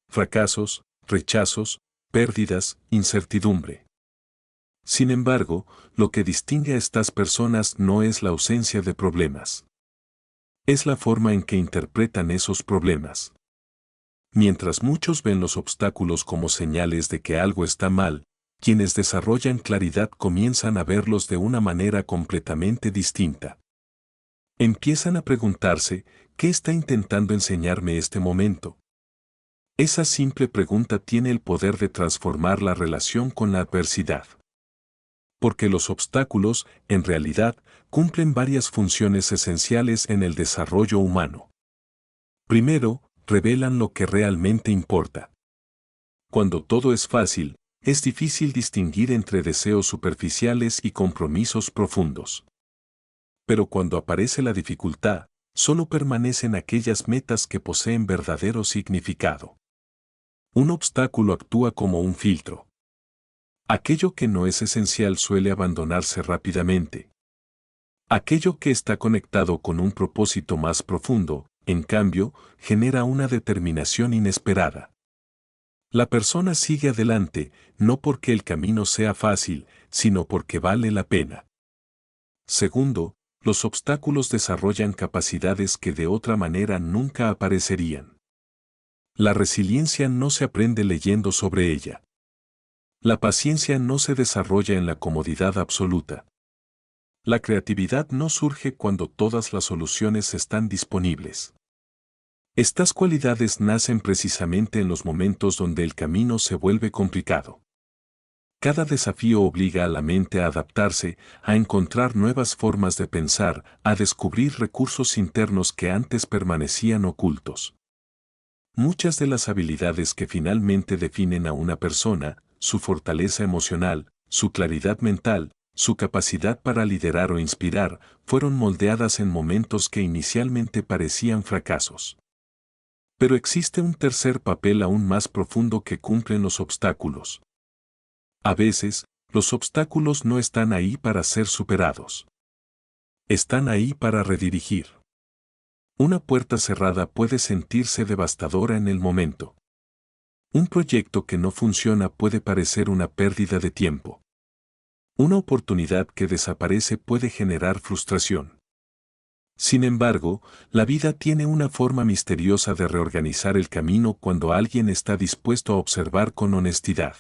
Fracasos, rechazos, pérdidas, incertidumbre. Sin embargo, lo que distingue a estas personas no es la ausencia de problemas. Es la forma en que interpretan esos problemas. Mientras muchos ven los obstáculos como señales de que algo está mal, quienes desarrollan claridad comienzan a verlos de una manera completamente distinta. Empiezan a preguntarse, ¿qué está intentando enseñarme este momento? Esa simple pregunta tiene el poder de transformar la relación con la adversidad. Porque los obstáculos, en realidad, cumplen varias funciones esenciales en el desarrollo humano. Primero, revelan lo que realmente importa. Cuando todo es fácil, es difícil distinguir entre deseos superficiales y compromisos profundos. Pero cuando aparece la dificultad, solo permanecen aquellas metas que poseen verdadero significado. Un obstáculo actúa como un filtro. Aquello que no es esencial suele abandonarse rápidamente. Aquello que está conectado con un propósito más profundo, en cambio, genera una determinación inesperada. La persona sigue adelante, no porque el camino sea fácil, sino porque vale la pena. Segundo, los obstáculos desarrollan capacidades que de otra manera nunca aparecerían. La resiliencia no se aprende leyendo sobre ella. La paciencia no se desarrolla en la comodidad absoluta. La creatividad no surge cuando todas las soluciones están disponibles. Estas cualidades nacen precisamente en los momentos donde el camino se vuelve complicado. Cada desafío obliga a la mente a adaptarse, a encontrar nuevas formas de pensar, a descubrir recursos internos que antes permanecían ocultos. Muchas de las habilidades que finalmente definen a una persona, su fortaleza emocional, su claridad mental, su capacidad para liderar o inspirar, fueron moldeadas en momentos que inicialmente parecían fracasos. Pero existe un tercer papel aún más profundo que cumplen los obstáculos. A veces, los obstáculos no están ahí para ser superados. Están ahí para redirigir. Una puerta cerrada puede sentirse devastadora en el momento. Un proyecto que no funciona puede parecer una pérdida de tiempo. Una oportunidad que desaparece puede generar frustración. Sin embargo, la vida tiene una forma misteriosa de reorganizar el camino cuando alguien está dispuesto a observar con honestidad.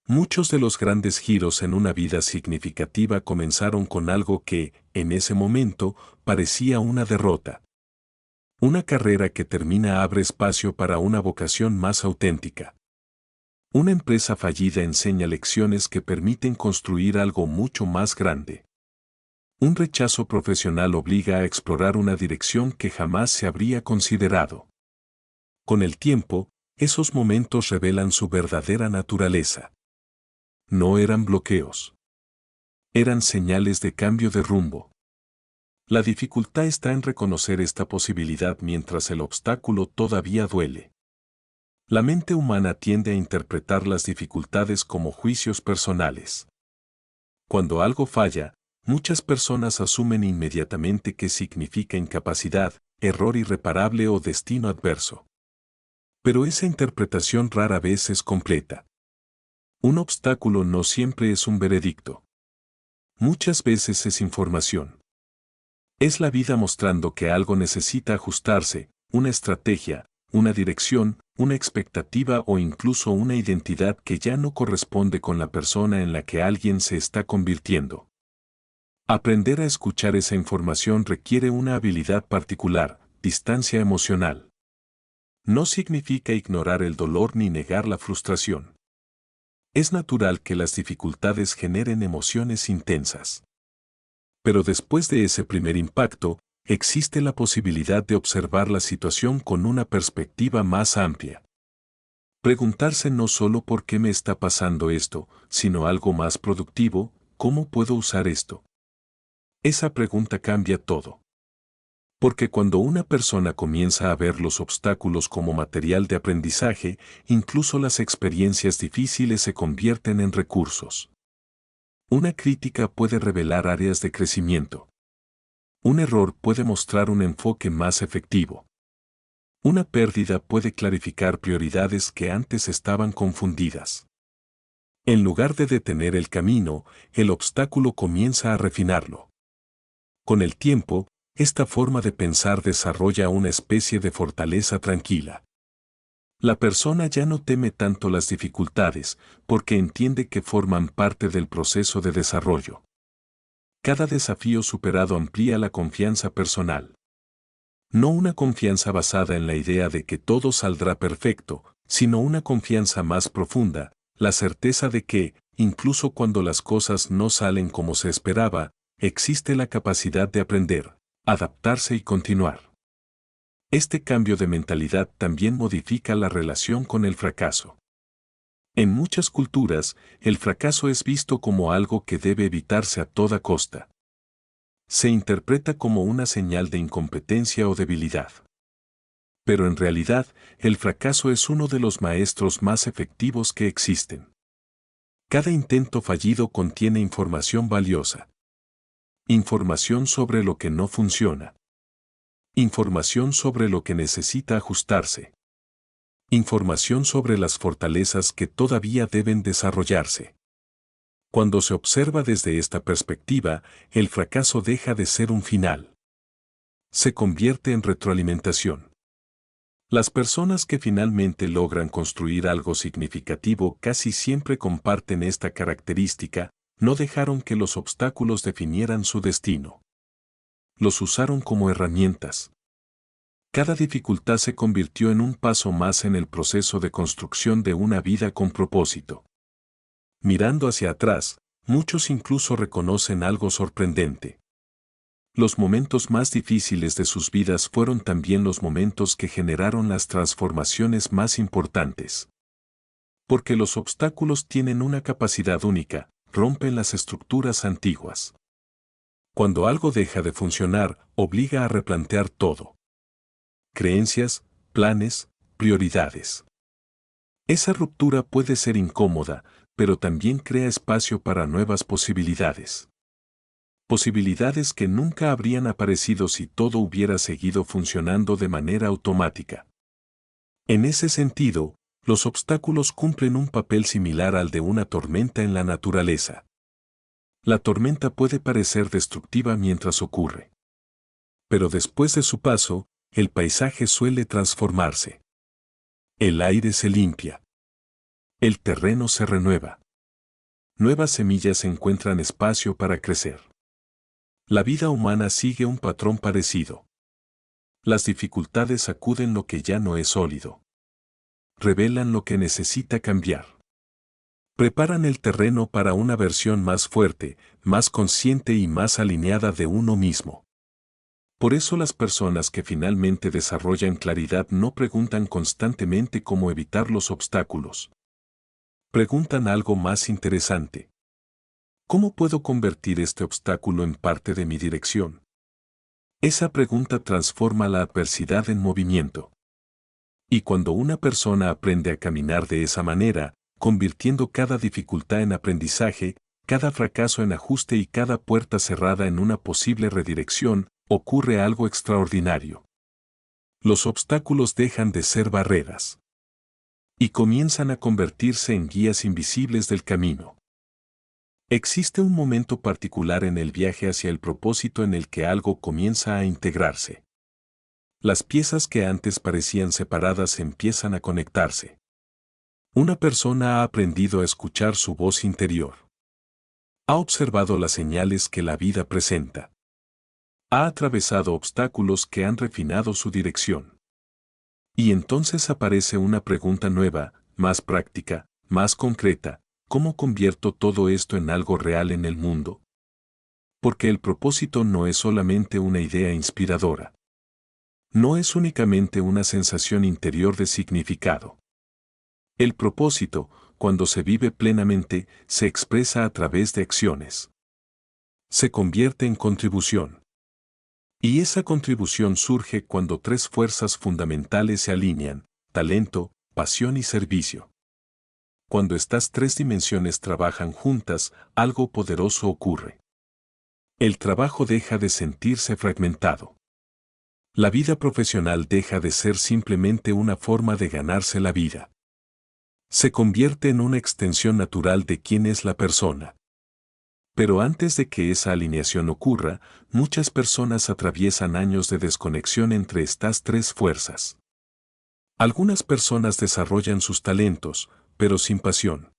Muchos de los grandes giros en una vida significativa comenzaron con algo que, en ese momento, parecía una derrota. Una carrera que termina abre espacio para una vocación más auténtica. Una empresa fallida enseña lecciones que permiten construir algo mucho más grande. Un rechazo profesional obliga a explorar una dirección que jamás se habría considerado. Con el tiempo, esos momentos revelan su verdadera naturaleza. No eran bloqueos. Eran señales de cambio de rumbo. La dificultad está en reconocer esta posibilidad mientras el obstáculo todavía duele. La mente humana tiende a interpretar las dificultades como juicios personales. Cuando algo falla, muchas personas asumen inmediatamente que significa incapacidad, error irreparable o destino adverso. Pero esa interpretación rara vez es completa. Un obstáculo no siempre es un veredicto. Muchas veces es información. Es la vida mostrando que algo necesita ajustarse, una estrategia, una dirección, una expectativa o incluso una identidad que ya no corresponde con la persona en la que alguien se está convirtiendo. Aprender a escuchar esa información requiere una habilidad particular, distancia emocional. No significa ignorar el dolor ni negar la frustración. Es natural que las dificultades generen emociones intensas. Pero después de ese primer impacto, existe la posibilidad de observar la situación con una perspectiva más amplia. Preguntarse no solo por qué me está pasando esto, sino algo más productivo, ¿cómo puedo usar esto? Esa pregunta cambia todo. Porque cuando una persona comienza a ver los obstáculos como material de aprendizaje, incluso las experiencias difíciles se convierten en recursos. Una crítica puede revelar áreas de crecimiento. Un error puede mostrar un enfoque más efectivo. Una pérdida puede clarificar prioridades que antes estaban confundidas. En lugar de detener el camino, el obstáculo comienza a refinarlo. Con el tiempo, esta forma de pensar desarrolla una especie de fortaleza tranquila. La persona ya no teme tanto las dificultades, porque entiende que forman parte del proceso de desarrollo. Cada desafío superado amplía la confianza personal. No una confianza basada en la idea de que todo saldrá perfecto, sino una confianza más profunda, la certeza de que, incluso cuando las cosas no salen como se esperaba, existe la capacidad de aprender, adaptarse y continuar. Este cambio de mentalidad también modifica la relación con el fracaso. En muchas culturas, el fracaso es visto como algo que debe evitarse a toda costa. Se interpreta como una señal de incompetencia o debilidad. Pero en realidad, el fracaso es uno de los maestros más efectivos que existen. Cada intento fallido contiene información valiosa. Información sobre lo que no funciona. Información sobre lo que necesita ajustarse. Información sobre las fortalezas que todavía deben desarrollarse. Cuando se observa desde esta perspectiva, el fracaso deja de ser un final. Se convierte en retroalimentación. Las personas que finalmente logran construir algo significativo casi siempre comparten esta característica: no dejaron que los obstáculos definieran su destino. Los usaron como herramientas. Cada dificultad se convirtió en un paso más en el proceso de construcción de una vida con propósito. Mirando hacia atrás, muchos incluso reconocen algo sorprendente. Los momentos más difíciles de sus vidas fueron también los momentos que generaron las transformaciones más importantes. Porque los obstáculos tienen una capacidad única, rompen las estructuras antiguas. Cuando algo deja de funcionar, obliga a replantear todo. Creencias, planes, prioridades. Esa ruptura puede ser incómoda, pero también crea espacio para nuevas posibilidades. Posibilidades que nunca habrían aparecido si todo hubiera seguido funcionando de manera automática. En ese sentido, los obstáculos cumplen un papel similar al de una tormenta en la naturaleza. La tormenta puede parecer destructiva mientras ocurre. Pero después de su paso, el paisaje suele transformarse. El aire se limpia. El terreno se renueva. Nuevas semillas encuentran espacio para crecer. La vida humana sigue un patrón parecido. Las dificultades sacuden lo que ya no es sólido. Revelan lo que necesita cambiar. Preparan el terreno para una versión más fuerte, más consciente y más alineada de uno mismo. Por eso las personas que finalmente desarrollan claridad no preguntan constantemente cómo evitar los obstáculos. Preguntan algo más interesante. ¿Cómo puedo convertir este obstáculo en parte de mi dirección? Esa pregunta transforma la adversidad en movimiento. Y cuando una persona aprende a caminar de esa manera, convirtiendo cada dificultad en aprendizaje, cada fracaso en ajuste y cada puerta cerrada en una posible redirección, ocurre algo extraordinario. Los obstáculos dejan de ser barreras y comienzan a convertirse en guías invisibles del camino. Existe un momento particular en el viaje hacia el propósito en el que algo comienza a integrarse. Las piezas que antes parecían separadas empiezan a conectarse. Una persona ha aprendido a escuchar su voz interior. Ha observado las señales que la vida presenta. Ha atravesado obstáculos que han refinado su dirección. Y entonces aparece una pregunta nueva, más práctica, más concreta: ¿cómo convierto todo esto en algo real en el mundo? Porque el propósito no es solamente una idea inspiradora. No es únicamente una sensación interior de significado. El propósito, cuando se vive plenamente, se expresa a través de acciones. Se convierte en contribución. Y esa contribución surge cuando tres fuerzas fundamentales se alinean: talento, pasión y servicio. Cuando estas tres dimensiones trabajan juntas, algo poderoso ocurre. El trabajo deja de sentirse fragmentado. La vida profesional deja de ser simplemente una forma de ganarse la vida. Se convierte en una extensión natural de quién es la persona. Pero antes de que esa alineación ocurra, muchas personas atraviesan años de desconexión entre estas tres fuerzas. Algunas personas desarrollan sus talentos, pero sin pasión.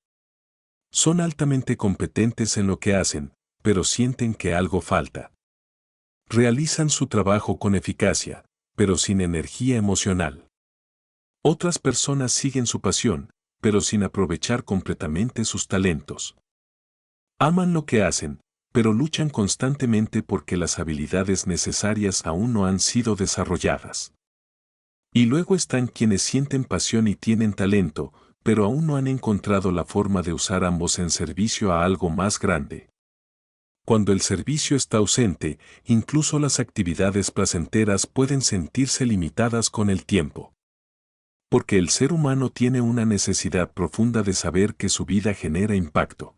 Son altamente competentes en lo que hacen, pero sienten que algo falta. Realizan su trabajo con eficacia, pero sin energía emocional. Otras personas siguen su pasión, pero sin aprovechar completamente sus talentos. Aman lo que hacen, pero luchan constantemente porque las habilidades necesarias aún no han sido desarrolladas. Y luego están quienes sienten pasión y tienen talento, pero aún no han encontrado la forma de usar ambos en servicio a algo más grande. Cuando el servicio está ausente, incluso las actividades placenteras pueden sentirse limitadas con el tiempo. Porque el ser humano tiene una necesidad profunda de saber que su vida genera impacto.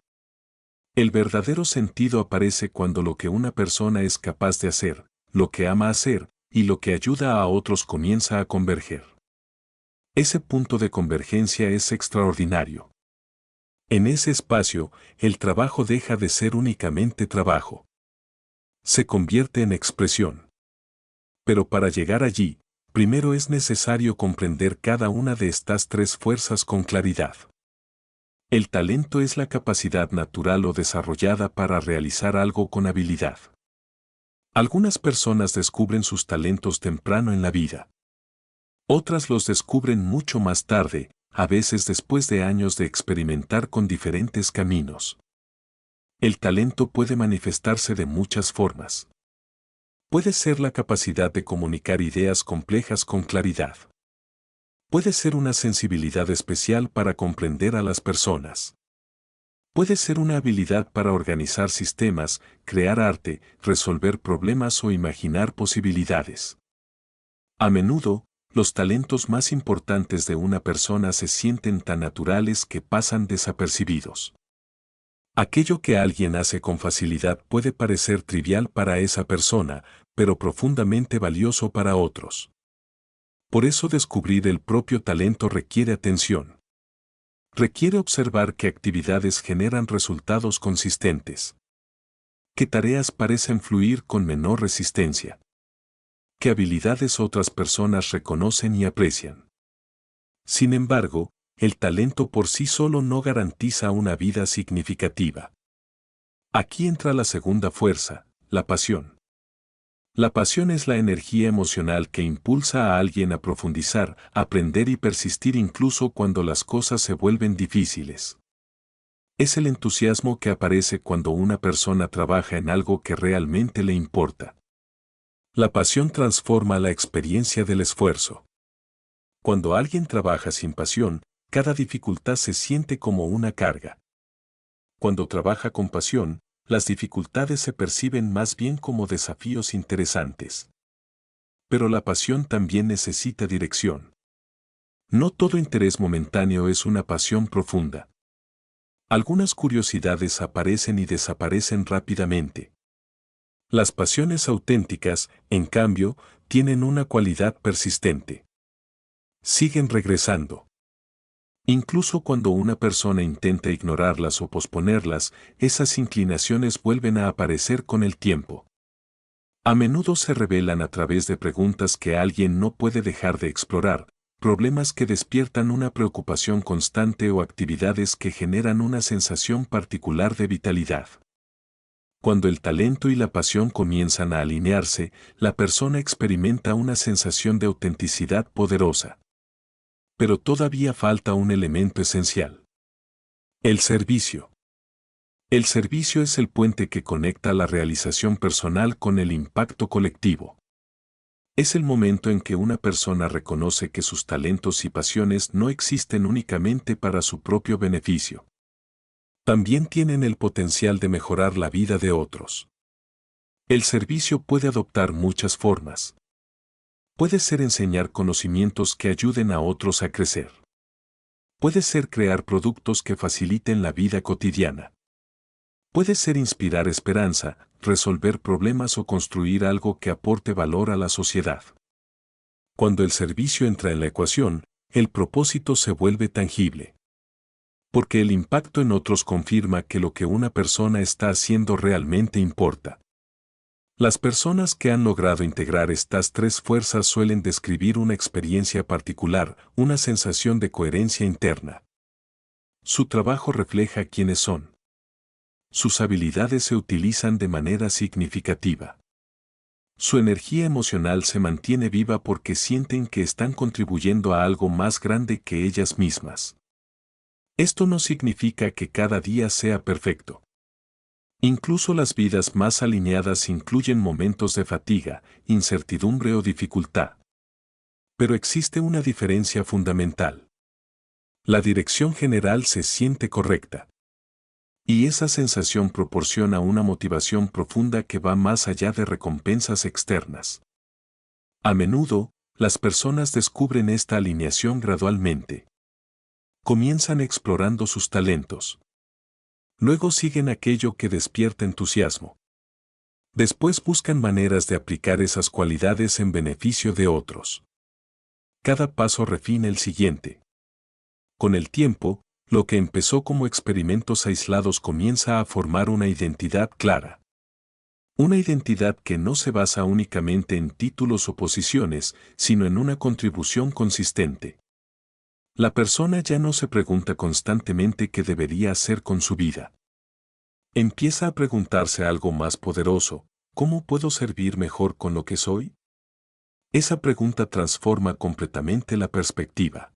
El verdadero sentido aparece cuando lo que una persona es capaz de hacer, lo que ama hacer, y lo que ayuda a otros comienza a converger. Ese punto de convergencia es extraordinario. En ese espacio, el trabajo deja de ser únicamente trabajo. Se convierte en expresión. Pero para llegar allí, primero es necesario comprender cada una de estas tres fuerzas con claridad. El talento es la capacidad natural o desarrollada para realizar algo con habilidad. Algunas personas descubren sus talentos temprano en la vida. Otras los descubren mucho más tarde, a veces después de años de experimentar con diferentes caminos. El talento puede manifestarse de muchas formas. Puede ser la capacidad de comunicar ideas complejas con claridad. Puede ser una sensibilidad especial para comprender a las personas. Puede ser una habilidad para organizar sistemas, crear arte, resolver problemas o imaginar posibilidades. A menudo, los talentos más importantes de una persona se sienten tan naturales que pasan desapercibidos. Aquello que alguien hace con facilidad puede parecer trivial para esa persona, pero profundamente valioso para otros. Por eso descubrir el propio talento requiere atención. Requiere observar qué actividades generan resultados consistentes. Qué tareas parecen fluir con menor resistencia. Qué habilidades otras personas reconocen y aprecian. Sin embargo, el talento por sí solo no garantiza una vida significativa. Aquí entra la segunda fuerza, la pasión. La pasión es la energía emocional que impulsa a alguien a profundizar, aprender y persistir incluso cuando las cosas se vuelven difíciles. Es el entusiasmo que aparece cuando una persona trabaja en algo que realmente le importa. La pasión transforma la experiencia del esfuerzo. Cuando alguien trabaja sin pasión, cada dificultad se siente como una carga. Cuando trabaja con pasión, las dificultades se perciben más bien como desafíos interesantes. Pero la pasión también necesita dirección. No todo interés momentáneo es una pasión profunda. Algunas curiosidades aparecen y desaparecen rápidamente. Las pasiones auténticas, en cambio, tienen una cualidad persistente. Siguen regresando. Incluso cuando una persona intenta ignorarlas o posponerlas, esas inclinaciones vuelven a aparecer con el tiempo. A menudo se revelan a través de preguntas que alguien no puede dejar de explorar, problemas que despiertan una preocupación constante o actividades que generan una sensación particular de vitalidad. Cuando el talento y la pasión comienzan a alinearse, la persona experimenta una sensación de autenticidad poderosa. Pero todavía falta un elemento esencial. El servicio. El servicio es el puente que conecta la realización personal con el impacto colectivo. Es el momento en que una persona reconoce que sus talentos y pasiones no existen únicamente para su propio beneficio. También tienen el potencial de mejorar la vida de otros. El servicio puede adoptar muchas formas. Puede ser enseñar conocimientos que ayuden a otros a crecer. Puede ser crear productos que faciliten la vida cotidiana. Puede ser inspirar esperanza, resolver problemas o construir algo que aporte valor a la sociedad. Cuando el servicio entra en la ecuación, el propósito se vuelve tangible. Porque el impacto en otros confirma que lo que una persona está haciendo realmente importa. Las personas que han logrado integrar estas tres fuerzas suelen describir una experiencia particular, una sensación de coherencia interna. Su trabajo refleja quiénes son. Sus habilidades se utilizan de manera significativa. Su energía emocional se mantiene viva porque sienten que están contribuyendo a algo más grande que ellas mismas. Esto no significa que cada día sea perfecto. Incluso las vidas más alineadas incluyen momentos de fatiga, incertidumbre o dificultad. Pero existe una diferencia fundamental. La dirección general se siente correcta. Y esa sensación proporciona una motivación profunda que va más allá de recompensas externas. A menudo, las personas descubren esta alineación gradualmente. Comienzan explorando sus talentos. Luego siguen aquello que despierta entusiasmo. Después buscan maneras de aplicar esas cualidades en beneficio de otros. Cada paso refina el siguiente. Con el tiempo, lo que empezó como experimentos aislados comienza a formar una identidad clara. Una identidad que no se basa únicamente en títulos o posiciones, sino en una contribución consistente. La persona ya no se pregunta constantemente qué debería hacer con su vida. Empieza a preguntarse algo más poderoso: ¿cómo puedo servir mejor con lo que soy? Esa pregunta transforma completamente la perspectiva.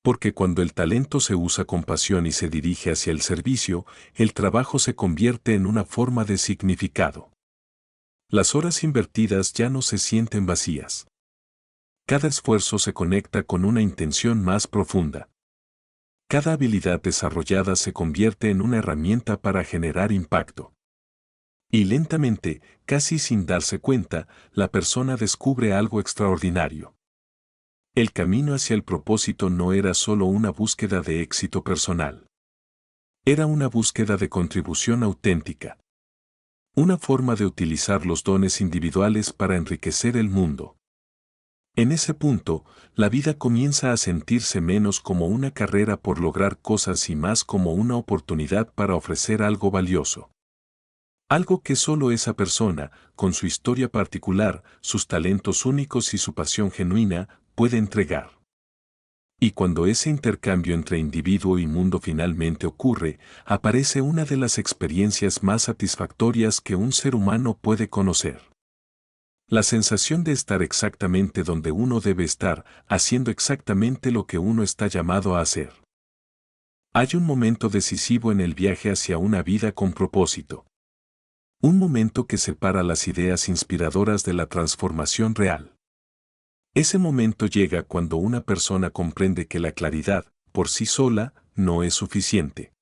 Porque cuando el talento se usa con pasión y se dirige hacia el servicio, el trabajo se convierte en una forma de significado. Las horas invertidas ya no se sienten vacías. Cada esfuerzo se conecta con una intención más profunda. Cada habilidad desarrollada se convierte en una herramienta para generar impacto. Y lentamente, casi sin darse cuenta, la persona descubre algo extraordinario. El camino hacia el propósito no era solo una búsqueda de éxito personal. Era una búsqueda de contribución auténtica. Una forma de utilizar los dones individuales para enriquecer el mundo. En ese punto, la vida comienza a sentirse menos como una carrera por lograr cosas y más como una oportunidad para ofrecer algo valioso. Algo que solo esa persona, con su historia particular, sus talentos únicos y su pasión genuina, puede entregar. Y cuando ese intercambio entre individuo y mundo finalmente ocurre, aparece una de las experiencias más satisfactorias que un ser humano puede conocer. La sensación de estar exactamente donde uno debe estar, haciendo exactamente lo que uno está llamado a hacer. Hay un momento decisivo en el viaje hacia una vida con propósito. Un momento que separa las ideas inspiradoras de la transformación real. Ese momento llega cuando una persona comprende que la claridad, por sí sola, no es suficiente.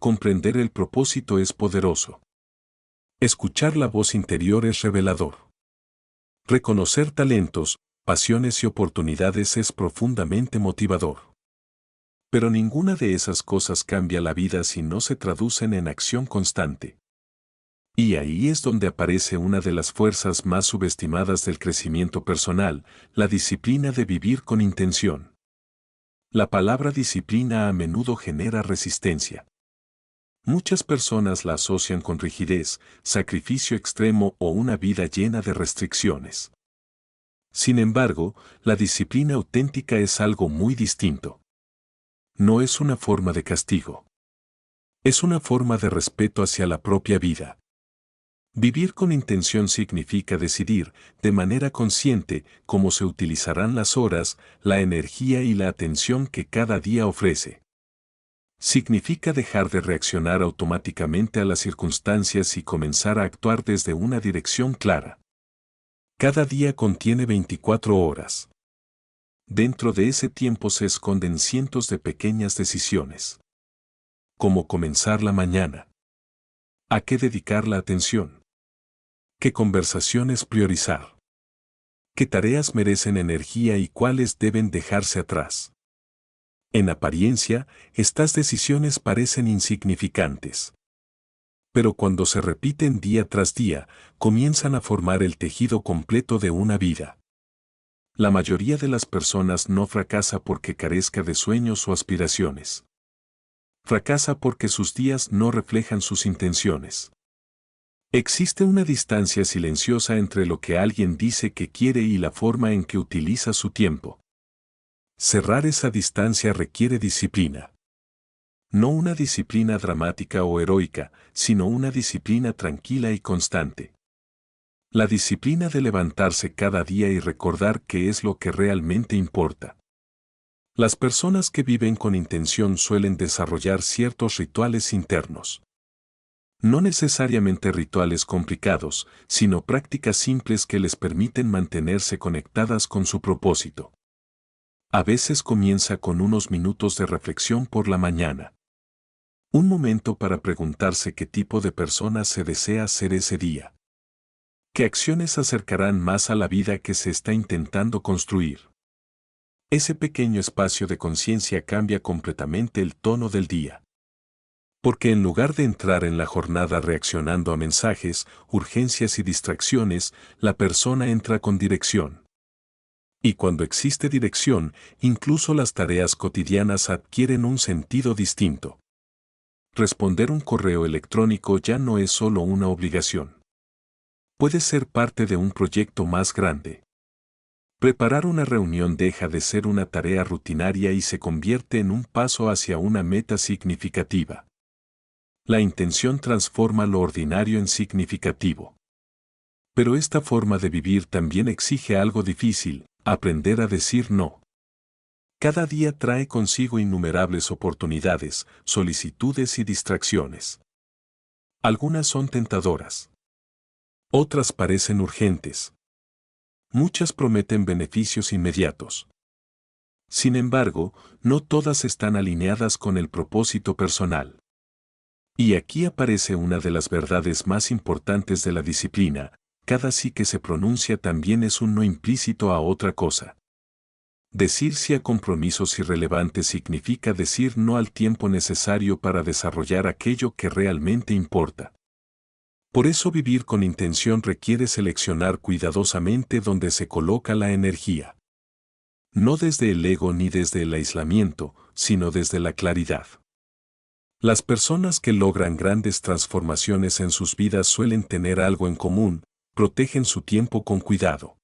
Comprender el propósito es poderoso. Escuchar la voz interior es revelador. Reconocer talentos, pasiones y oportunidades es profundamente motivador. Pero ninguna de esas cosas cambia la vida si no se traducen en acción constante. Y ahí es donde aparece una de las fuerzas más subestimadas del crecimiento personal, la disciplina de vivir con intención. La palabra disciplina a menudo genera resistencia. Muchas personas la asocian con rigidez, sacrificio extremo o una vida llena de restricciones. Sin embargo, la disciplina auténtica es algo muy distinto. No es una forma de castigo. Es una forma de respeto hacia la propia vida. Vivir con intención significa decidir, de manera consciente, cómo se utilizarán las horas, la energía y la atención que cada día ofrece. Significa dejar de reaccionar automáticamente a las circunstancias y comenzar a actuar desde una dirección clara. Cada día contiene 24 horas. Dentro de ese tiempo se esconden cientos de pequeñas decisiones. ¿Cómo comenzar la mañana? ¿A qué dedicar la atención? ¿Qué conversaciones priorizar? ¿Qué tareas merecen energía y cuáles deben dejarse atrás? En apariencia, estas decisiones parecen insignificantes. Pero cuando se repiten día tras día, comienzan a formar el tejido completo de una vida. La mayoría de las personas no fracasa porque carezca de sueños o aspiraciones. Fracasa porque sus días no reflejan sus intenciones. Existe una distancia silenciosa entre lo que alguien dice que quiere y la forma en que utiliza su tiempo. Cerrar esa distancia requiere disciplina. No una disciplina dramática o heroica, sino una disciplina tranquila y constante. La disciplina de levantarse cada día y recordar qué es lo que realmente importa. Las personas que viven con intención suelen desarrollar ciertos rituales internos. No necesariamente rituales complicados, sino prácticas simples que les permiten mantenerse conectadas con su propósito. A veces comienza con unos minutos de reflexión por la mañana. Un momento para preguntarse qué tipo de persona se desea ser ese día. ¿Qué acciones acercarán más a la vida que se está intentando construir? Ese pequeño espacio de conciencia cambia completamente el tono del día. Porque en lugar de entrar en la jornada reaccionando a mensajes, urgencias y distracciones, la persona entra con dirección. Y cuando existe dirección, incluso las tareas cotidianas adquieren un sentido distinto. Responder un correo electrónico ya no es solo una obligación. Puede ser parte de un proyecto más grande. Preparar una reunión deja de ser una tarea rutinaria y se convierte en un paso hacia una meta significativa. La intención transforma lo ordinario en significativo. Pero esta forma de vivir también exige algo difícil, aprender a decir no. Cada día trae consigo innumerables oportunidades, solicitudes y distracciones. Algunas son tentadoras. Otras parecen urgentes. Muchas prometen beneficios inmediatos. Sin embargo, no todas están alineadas con el propósito personal. Y aquí aparece una de las verdades más importantes de la disciplina: cada sí que se pronuncia también es un no implícito a otra cosa. Decir sí a compromisos irrelevantes significa decir no al tiempo necesario para desarrollar aquello que realmente importa. Por eso vivir con intención requiere seleccionar cuidadosamente dónde se coloca la energía. No desde el ego ni desde el aislamiento, sino desde la claridad. Las personas que logran grandes transformaciones en sus vidas suelen tener algo en común: protegen su tiempo con cuidado.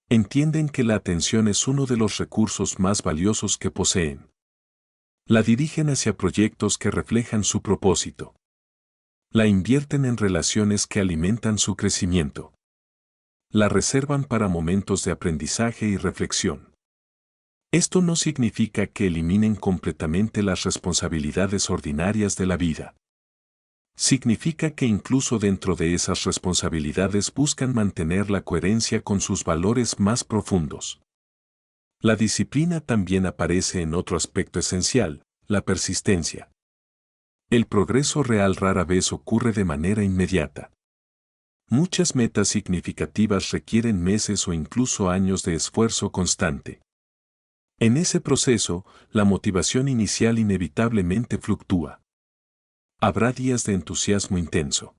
Entienden que la atención es uno de los recursos más valiosos que poseen. La dirigen hacia proyectos que reflejan su propósito. La invierten en relaciones que alimentan su crecimiento. La reservan para momentos de aprendizaje y reflexión. Esto no significa que eliminen completamente las responsabilidades ordinarias de la vida. Significa que incluso dentro de esas responsabilidades buscan mantener la coherencia con sus valores más profundos. La disciplina también aparece en otro aspecto esencial: la persistencia. El progreso real rara vez ocurre de manera inmediata. Muchas metas significativas requieren meses o incluso años de esfuerzo constante. En ese proceso, la motivación inicial inevitablemente fluctúa. Habrá días de entusiasmo intenso.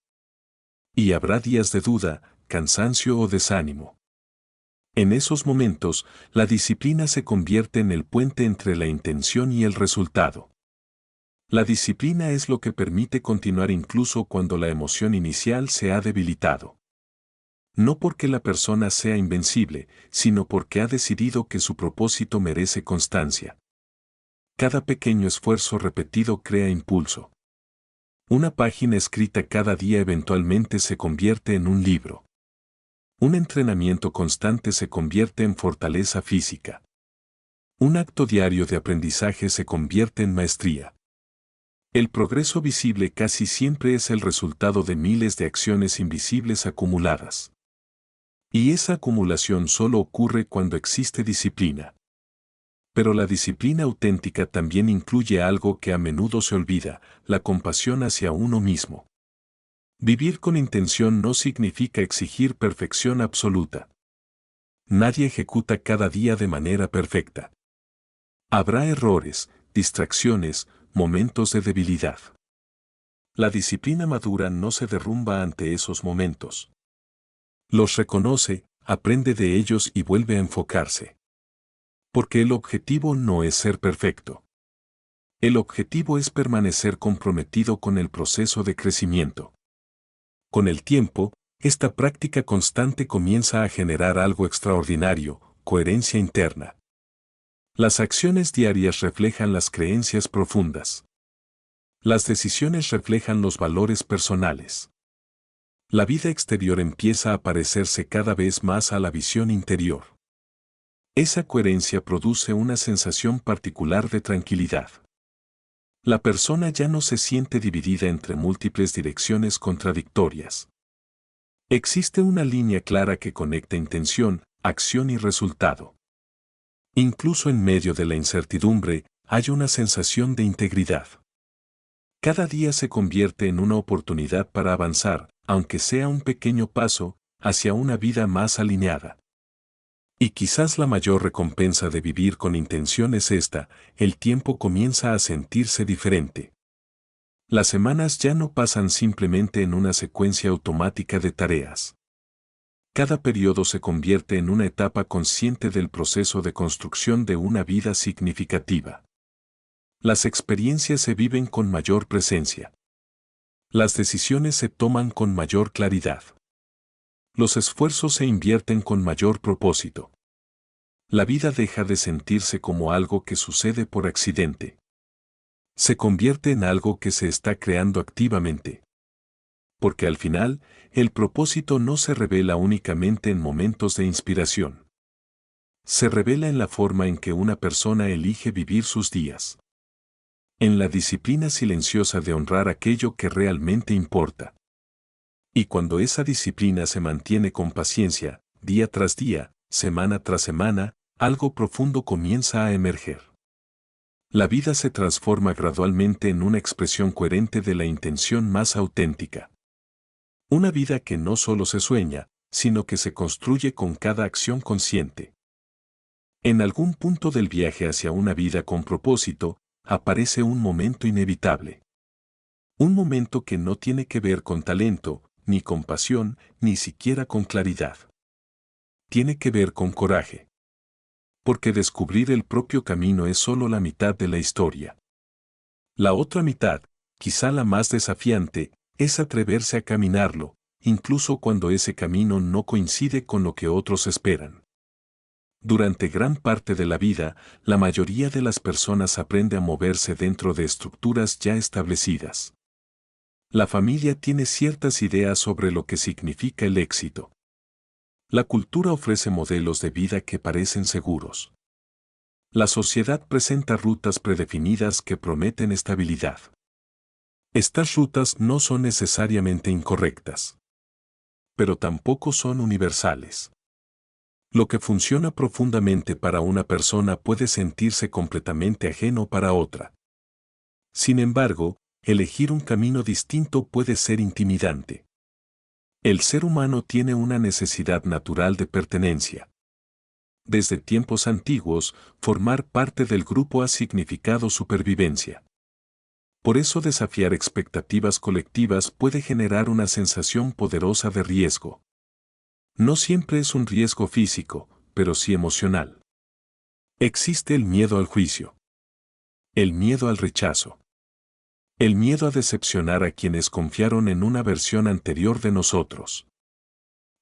Y habrá días de duda, cansancio o desánimo. En esos momentos, la disciplina se convierte en el puente entre la intención y el resultado. La disciplina es lo que permite continuar incluso cuando la emoción inicial se ha debilitado. No porque la persona sea invencible, sino porque ha decidido que su propósito merece constancia. Cada pequeño esfuerzo repetido crea impulso. Una página escrita cada día eventualmente se convierte en un libro. Un entrenamiento constante se convierte en fortaleza física. Un acto diario de aprendizaje se convierte en maestría. El progreso visible casi siempre es el resultado de miles de acciones invisibles acumuladas. Y esa acumulación solo ocurre cuando existe disciplina. Pero la disciplina auténtica también incluye algo que a menudo se olvida: la compasión hacia uno mismo. Vivir con intención no significa exigir perfección absoluta. Nadie ejecuta cada día de manera perfecta. Habrá errores, distracciones, momentos de debilidad. La disciplina madura no se derrumba ante esos momentos. Los reconoce, aprende de ellos y vuelve a enfocarse. Porque el objetivo no es ser perfecto. El objetivo es permanecer comprometido con el proceso de crecimiento. Con el tiempo, esta práctica constante comienza a generar algo extraordinario, coherencia interna. Las acciones diarias reflejan las creencias profundas. Las decisiones reflejan los valores personales. La vida exterior empieza a parecerse cada vez más a la visión interior. Esa coherencia produce una sensación particular de tranquilidad. La persona ya no se siente dividida entre múltiples direcciones contradictorias. Existe una línea clara que conecta intención, acción y resultado. Incluso en medio de la incertidumbre, hay una sensación de integridad. Cada día se convierte en una oportunidad para avanzar, aunque sea un pequeño paso, hacia una vida más alineada. Y quizás la mayor recompensa de vivir con intención es esta: el tiempo comienza a sentirse diferente. Las semanas ya no pasan simplemente en una secuencia automática de tareas. Cada periodo se convierte en una etapa consciente del proceso de construcción de una vida significativa. Las experiencias se viven con mayor presencia. Las decisiones se toman con mayor claridad. Los esfuerzos se invierten con mayor propósito. La vida deja de sentirse como algo que sucede por accidente. Se convierte en algo que se está creando activamente. Porque al final, el propósito no se revela únicamente en momentos de inspiración. Se revela en la forma en que una persona elige vivir sus días. En la disciplina silenciosa de honrar aquello que realmente importa. Y cuando esa disciplina se mantiene con paciencia, día tras día, semana tras semana, algo profundo comienza a emerger. La vida se transforma gradualmente en una expresión coherente de la intención más auténtica. Una vida que no solo se sueña, sino que se construye con cada acción consciente. En algún punto del viaje hacia una vida con propósito, aparece un momento inevitable. Un momento que no tiene que ver con talento, ni con pasión, ni siquiera con claridad. Tiene que ver con coraje. Porque descubrir el propio camino es solo la mitad de la historia. La otra mitad, quizá la más desafiante, es atreverse a caminarlo, incluso cuando ese camino no coincide con lo que otros esperan. Durante gran parte de la vida, la mayoría de las personas aprende a moverse dentro de estructuras ya establecidas. La familia tiene ciertas ideas sobre lo que significa el éxito. La cultura ofrece modelos de vida que parecen seguros. La sociedad presenta rutas predefinidas que prometen estabilidad. Estas rutas no son necesariamente incorrectas. Pero tampoco son universales. Lo que funciona profundamente para una persona puede sentirse completamente ajeno para otra. Sin embargo, elegir un camino distinto puede ser intimidante. El ser humano tiene una necesidad natural de pertenencia. Desde tiempos antiguos, formar parte del grupo ha significado supervivencia. Por eso desafiar expectativas colectivas puede generar una sensación poderosa de riesgo. No siempre es un riesgo físico, pero sí emocional. Existe el miedo al juicio. El miedo al rechazo. El miedo a decepcionar a quienes confiaron en una versión anterior de nosotros.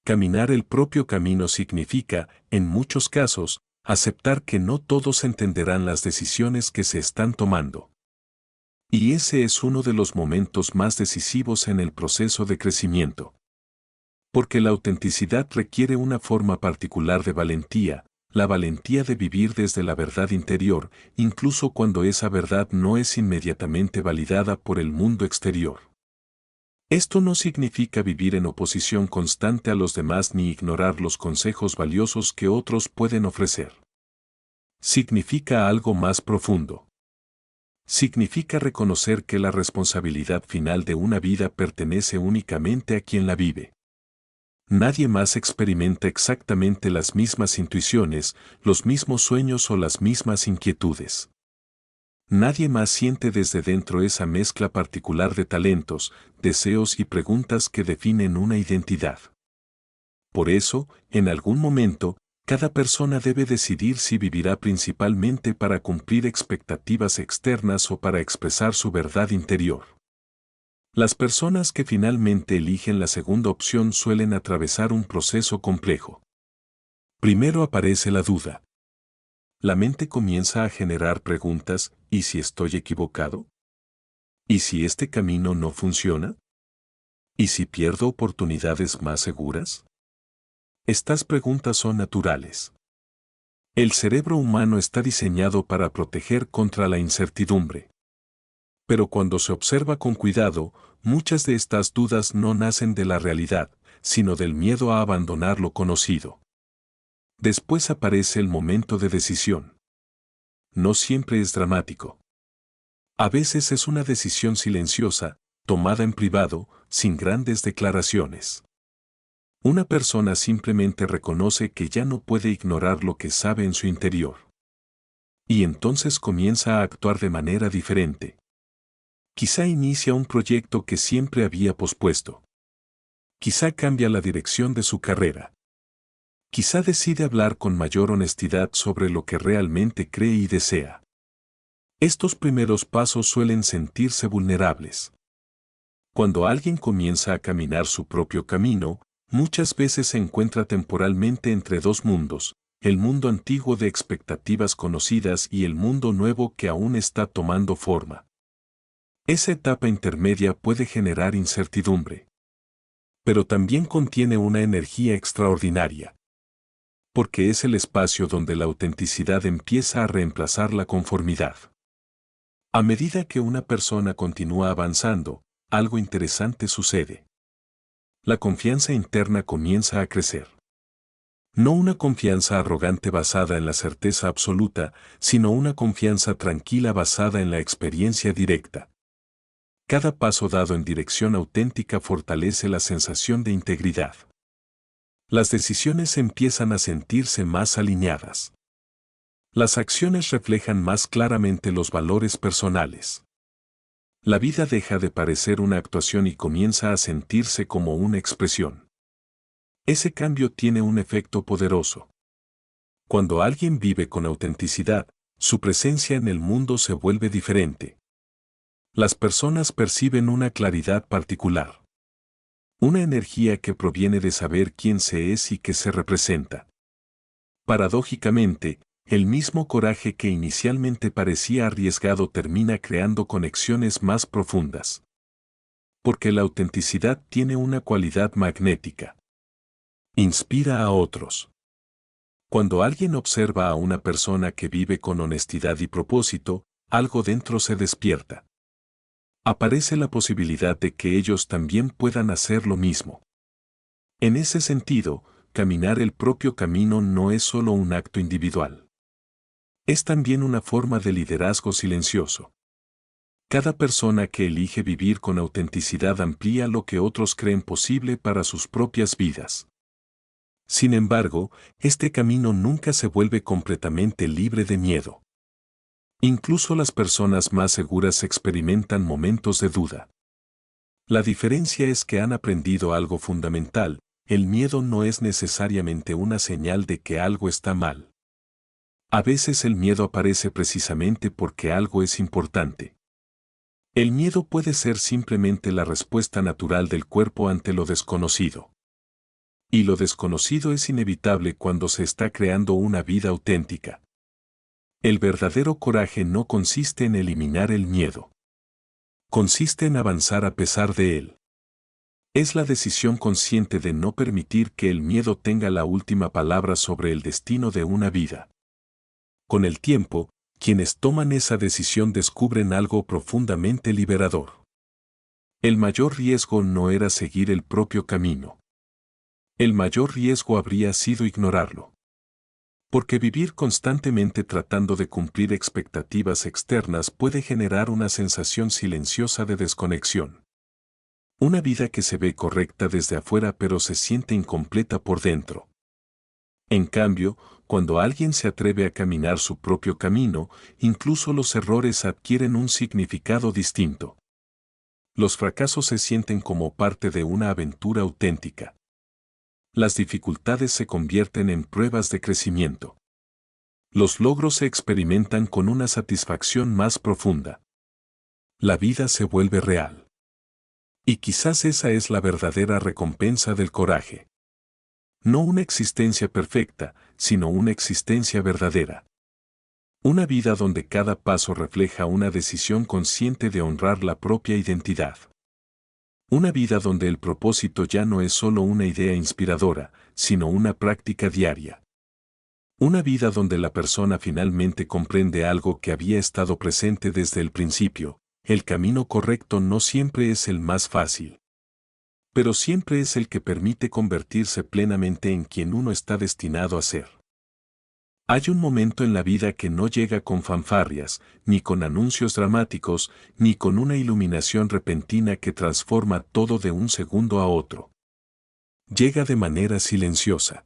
Caminar el propio camino significa, en muchos casos, aceptar que no todos entenderán las decisiones que se están tomando. Y ese es uno de los momentos más decisivos en el proceso de crecimiento. Porque la autenticidad requiere una forma particular de valentía, la valentía de vivir desde la verdad interior, incluso cuando esa verdad no es inmediatamente validada por el mundo exterior. Esto no significa vivir en oposición constante a los demás ni ignorar los consejos valiosos que otros pueden ofrecer. Significa algo más profundo. Significa reconocer que la responsabilidad final de una vida pertenece únicamente a quien la vive. Nadie más experimenta exactamente las mismas intuiciones, los mismos sueños o las mismas inquietudes. Nadie más siente desde dentro esa mezcla particular de talentos, deseos y preguntas que definen una identidad. Por eso, en algún momento, cada persona debe decidir si vivirá principalmente para cumplir expectativas externas o para expresar su verdad interior. Las personas que finalmente eligen la segunda opción suelen atravesar un proceso complejo. Primero aparece la duda. La mente comienza a generar preguntas: ¿y si estoy equivocado? ¿Y si este camino no funciona? ¿Y si pierdo oportunidades más seguras? Estas preguntas son naturales. El cerebro humano está diseñado para proteger contra la incertidumbre. Pero cuando se observa con cuidado, muchas de estas dudas no nacen de la realidad, sino del miedo a abandonar lo conocido. Después aparece el momento de decisión. No siempre es dramático. A veces es una decisión silenciosa, tomada en privado, sin grandes declaraciones. Una persona simplemente reconoce que ya no puede ignorar lo que sabe en su interior. Y entonces comienza a actuar de manera diferente. Quizá inicia un proyecto que siempre había pospuesto. Quizá cambia la dirección de su carrera. Quizá decide hablar con mayor honestidad sobre lo que realmente cree y desea. Estos primeros pasos suelen sentirse vulnerables. Cuando alguien comienza a caminar su propio camino, muchas veces se encuentra temporalmente entre dos mundos: el mundo antiguo de expectativas conocidas y el mundo nuevo que aún está tomando forma. Esa etapa intermedia puede generar incertidumbre. Pero también contiene una energía extraordinaria. Porque es el espacio donde la autenticidad empieza a reemplazar la conformidad. A medida que una persona continúa avanzando, algo interesante sucede. La confianza interna comienza a crecer. No una confianza arrogante basada en la certeza absoluta, sino una confianza tranquila basada en la experiencia directa. Cada paso dado en dirección auténtica fortalece la sensación de integridad. Las decisiones empiezan a sentirse más alineadas. Las acciones reflejan más claramente los valores personales. La vida deja de parecer una actuación y comienza a sentirse como una expresión. Ese cambio tiene un efecto poderoso. Cuando alguien vive con autenticidad, su presencia en el mundo se vuelve diferente. Las personas perciben una claridad particular. Una energía que proviene de saber quién se es y qué se representa. Paradójicamente, el mismo coraje que inicialmente parecía arriesgado termina creando conexiones más profundas. Porque la autenticidad tiene una cualidad magnética. Inspira a otros. Cuando alguien observa a una persona que vive con honestidad y propósito, algo dentro se despierta. Aparece la posibilidad de que ellos también puedan hacer lo mismo. En ese sentido, caminar el propio camino no es solo un acto individual. Es también una forma de liderazgo silencioso. Cada persona que elige vivir con autenticidad amplía lo que otros creen posible para sus propias vidas. Sin embargo, este camino nunca se vuelve completamente libre de miedo. Incluso las personas más seguras experimentan momentos de duda. La diferencia es que han aprendido algo fundamental: el miedo no es necesariamente una señal de que algo está mal. A veces el miedo aparece precisamente porque algo es importante. El miedo puede ser simplemente la respuesta natural del cuerpo ante lo desconocido. Y lo desconocido es inevitable cuando se está creando una vida auténtica. El verdadero coraje no consiste en eliminar el miedo. Consiste en avanzar a pesar de él. Es la decisión consciente de no permitir que el miedo tenga la última palabra sobre el destino de una vida. Con el tiempo, quienes toman esa decisión descubren algo profundamente liberador. El mayor riesgo no era seguir el propio camino. El mayor riesgo habría sido ignorarlo. Porque vivir constantemente tratando de cumplir expectativas externas puede generar una sensación silenciosa de desconexión. Una vida que se ve correcta desde afuera pero se siente incompleta por dentro. En cambio, cuando alguien se atreve a caminar su propio camino, incluso los errores adquieren un significado distinto. Los fracasos se sienten como parte de una aventura auténtica. Las dificultades se convierten en pruebas de crecimiento. Los logros se experimentan con una satisfacción más profunda. La vida se vuelve real. Y quizás esa es la verdadera recompensa del coraje. No una existencia perfecta, sino una existencia verdadera. Una vida donde cada paso refleja una decisión consciente de honrar la propia identidad. Una vida donde el propósito ya no es solo una idea inspiradora, sino una práctica diaria. Una vida donde la persona finalmente comprende algo que había estado presente desde el principio: el camino correcto no siempre es el más fácil, pero siempre es el que permite convertirse plenamente en quien uno está destinado a ser. Hay un momento en la vida que no llega con fanfarrias, ni con anuncios dramáticos, ni con una iluminación repentina que transforma todo de un segundo a otro. Llega de manera silenciosa.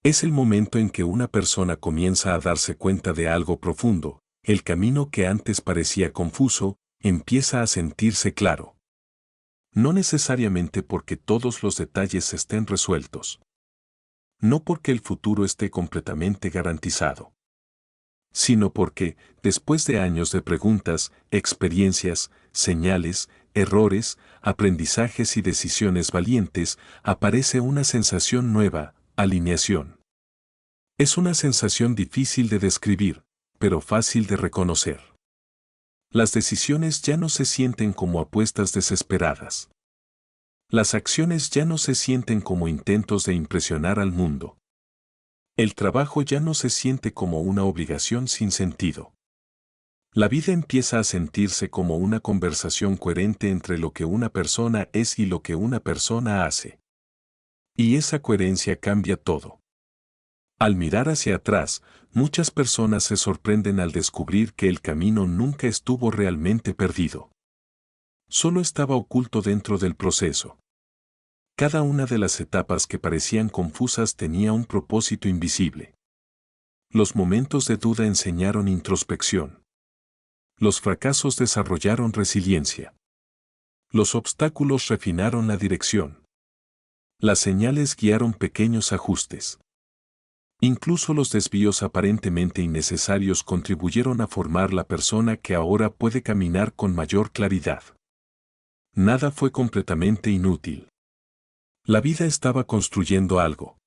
Es el momento en que una persona comienza a darse cuenta de algo profundo: el camino que antes parecía confuso, empieza a sentirse claro. No necesariamente porque todos los detalles estén resueltos. No porque el futuro esté completamente garantizado. Sino porque, después de años de preguntas, experiencias, señales, errores, aprendizajes y decisiones valientes, aparece una sensación nueva: alineación. Es una sensación difícil de describir, pero fácil de reconocer. Las decisiones ya no se sienten como apuestas desesperadas. Las acciones ya no se sienten como intentos de impresionar al mundo. El trabajo ya no se siente como una obligación sin sentido. La vida empieza a sentirse como una conversación coherente entre lo que una persona es y lo que una persona hace. Y esa coherencia cambia todo. Al mirar hacia atrás, muchas personas se sorprenden al descubrir que el camino nunca estuvo realmente perdido. Solo estaba oculto dentro del proceso. Cada una de las etapas que parecían confusas tenía un propósito invisible. Los momentos de duda enseñaron introspección. Los fracasos desarrollaron resiliencia. Los obstáculos refinaron la dirección. Las señales guiaron pequeños ajustes. Incluso los desvíos aparentemente innecesarios contribuyeron a formar la persona que ahora puede caminar con mayor claridad. Nada fue completamente inútil. La vida estaba construyendo algo.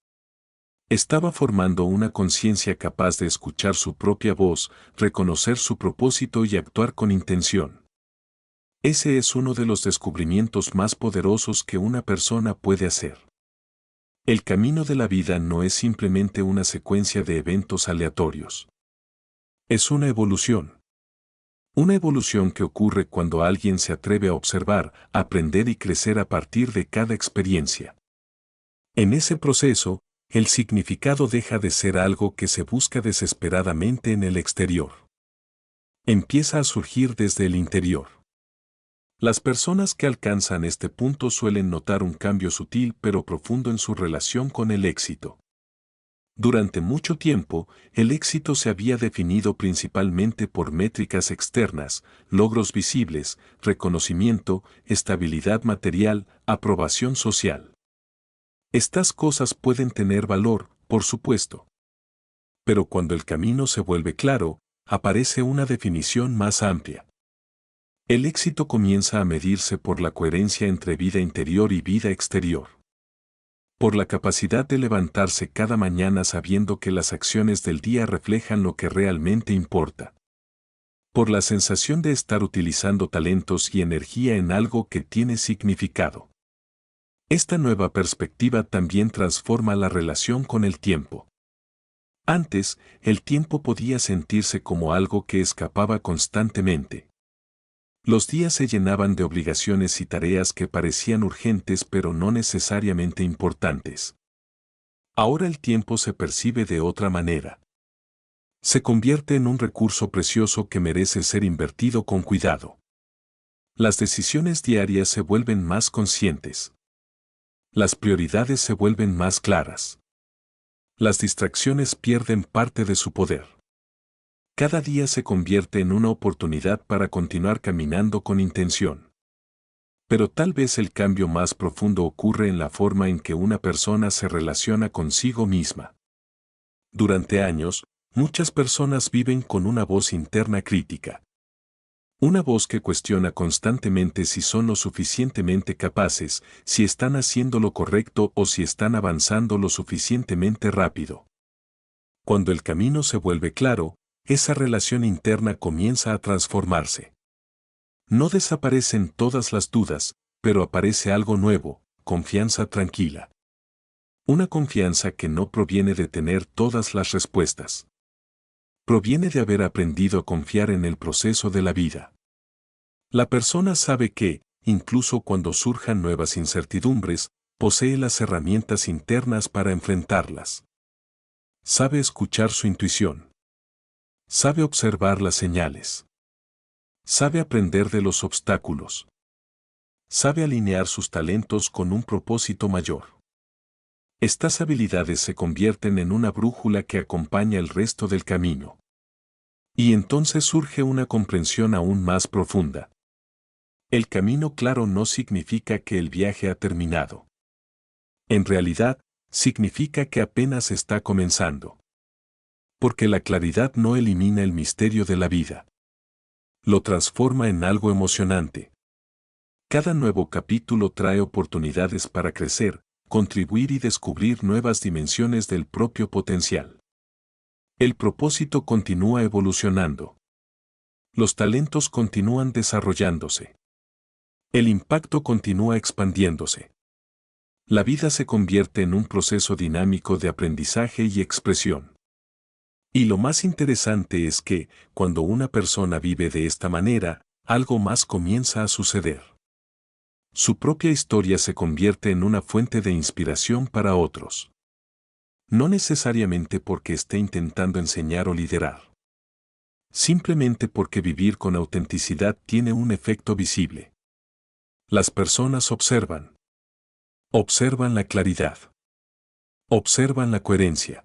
Estaba formando una conciencia capaz de escuchar su propia voz, reconocer su propósito y actuar con intención. Ese es uno de los descubrimientos más poderosos que una persona puede hacer. El camino de la vida no es simplemente una secuencia de eventos aleatorios. Es una evolución. Una evolución que ocurre cuando alguien se atreve a observar, aprender y crecer a partir de cada experiencia. En ese proceso, el significado deja de ser algo que se busca desesperadamente en el exterior. Empieza a surgir desde el interior. Las personas que alcanzan este punto suelen notar un cambio sutil pero profundo en su relación con el éxito. Durante mucho tiempo, el éxito se había definido principalmente por métricas externas: logros visibles, reconocimiento, estabilidad material, aprobación social. Estas cosas pueden tener valor, por supuesto. Pero cuando el camino se vuelve claro, aparece una definición más amplia. El éxito comienza a medirse por la coherencia entre vida interior y vida exterior. Por la capacidad de levantarse cada mañana sabiendo que las acciones del día reflejan lo que realmente importa. Por la sensación de estar utilizando talentos y energía en algo que tiene significado. Esta nueva perspectiva también transforma la relación con el tiempo. Antes, el tiempo podía sentirse como algo que escapaba constantemente. Los días se llenaban de obligaciones y tareas que parecían urgentes pero no necesariamente importantes. Ahora el tiempo se percibe de otra manera. Se convierte en un recurso precioso que merece ser invertido con cuidado. Las decisiones diarias se vuelven más conscientes. Las prioridades se vuelven más claras. Las distracciones pierden parte de su poder. Cada día se convierte en una oportunidad para continuar caminando con intención. Pero tal vez el cambio más profundo ocurre en la forma en que una persona se relaciona consigo misma. Durante años, muchas personas viven con una voz interna crítica. Una voz que cuestiona constantemente si son lo suficientemente capaces, si están haciendo lo correcto o si están avanzando lo suficientemente rápido. Cuando el camino se vuelve claro, esa relación interna comienza a transformarse. No desaparecen todas las dudas, pero aparece algo nuevo, confianza tranquila. Una confianza que no proviene de tener todas las respuestas. Proviene de haber aprendido a confiar en el proceso de la vida. La persona sabe que, incluso cuando surjan nuevas incertidumbres, posee las herramientas internas para enfrentarlas. Sabe escuchar su intuición. Sabe observar las señales. Sabe aprender de los obstáculos. Sabe alinear sus talentos con un propósito mayor. Estas habilidades se convierten en una brújula que acompaña el resto del camino. Y entonces surge una comprensión aún más profunda. El camino claro no significa que el viaje ha terminado. En realidad, significa que apenas está comenzando. Porque la claridad no elimina el misterio de la vida. Lo transforma en algo emocionante. Cada nuevo capítulo trae oportunidades para crecer, contribuir y descubrir nuevas dimensiones del propio potencial. El propósito continúa evolucionando. Los talentos continúan desarrollándose. El impacto continúa expandiéndose. La vida se convierte en un proceso dinámico de aprendizaje y expresión. Y lo más interesante es que, cuando una persona vive de esta manera, algo más comienza a suceder. Su propia historia se convierte en una fuente de inspiración para otros. No necesariamente porque esté intentando enseñar o liderar. Simplemente porque vivir con autenticidad tiene un efecto visible. Las personas observan. Observan la claridad. Observan la coherencia.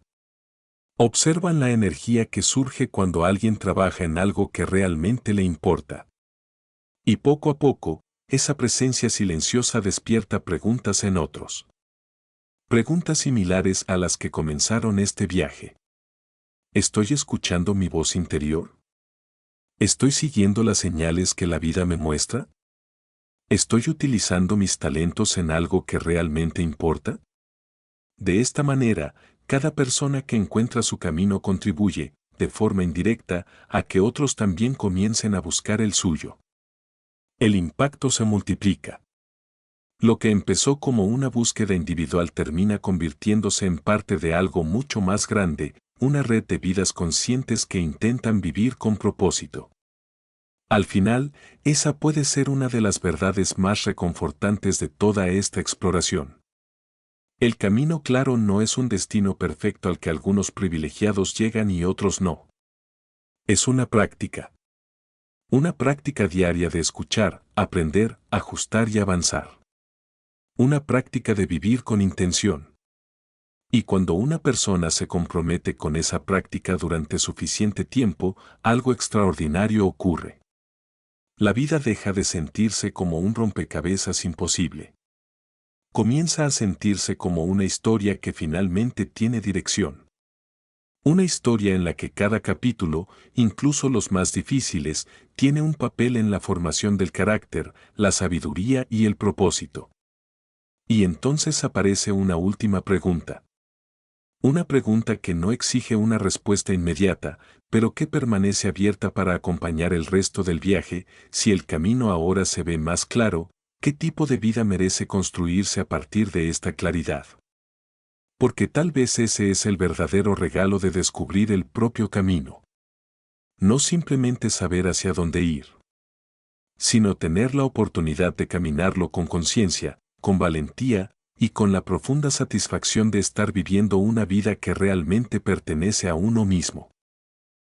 Observan la energía que surge cuando alguien trabaja en algo que realmente le importa. Y poco a poco, esa presencia silenciosa despierta preguntas en otros. Preguntas similares a las que comenzaron este viaje. ¿Estoy escuchando mi voz interior? ¿Estoy siguiendo las señales que la vida me muestra? ¿Estoy utilizando mis talentos en algo que realmente importa? De esta manera, cada persona que encuentra su camino contribuye, de forma indirecta, a que otros también comiencen a buscar el suyo. El impacto se multiplica. Lo que empezó como una búsqueda individual termina convirtiéndose en parte de algo mucho más grande, una red de vidas conscientes que intentan vivir con propósito. Al final, esa puede ser una de las verdades más reconfortantes de toda esta exploración. El camino claro no es un destino perfecto al que algunos privilegiados llegan y otros no. Es una práctica. Una práctica diaria de escuchar, aprender, ajustar y avanzar. Una práctica de vivir con intención. Y cuando una persona se compromete con esa práctica durante suficiente tiempo, algo extraordinario ocurre. La vida deja de sentirse como un rompecabezas imposible. Comienza a sentirse como una historia que finalmente tiene dirección. Una historia en la que cada capítulo, incluso los más difíciles, tiene un papel en la formación del carácter, la sabiduría y el propósito. Y entonces aparece una última pregunta. Una pregunta que no exige una respuesta inmediata, pero que permanece abierta para acompañar el resto del viaje. Si el camino ahora se ve más claro, ¿qué tipo de vida merece construirse a partir de esta claridad? Porque tal vez ese es el verdadero regalo de descubrir el propio camino. No simplemente saber hacia dónde ir, sino tener la oportunidad de caminarlo con conciencia, con valentía, y con la profunda satisfacción de estar viviendo una vida que realmente pertenece a uno mismo.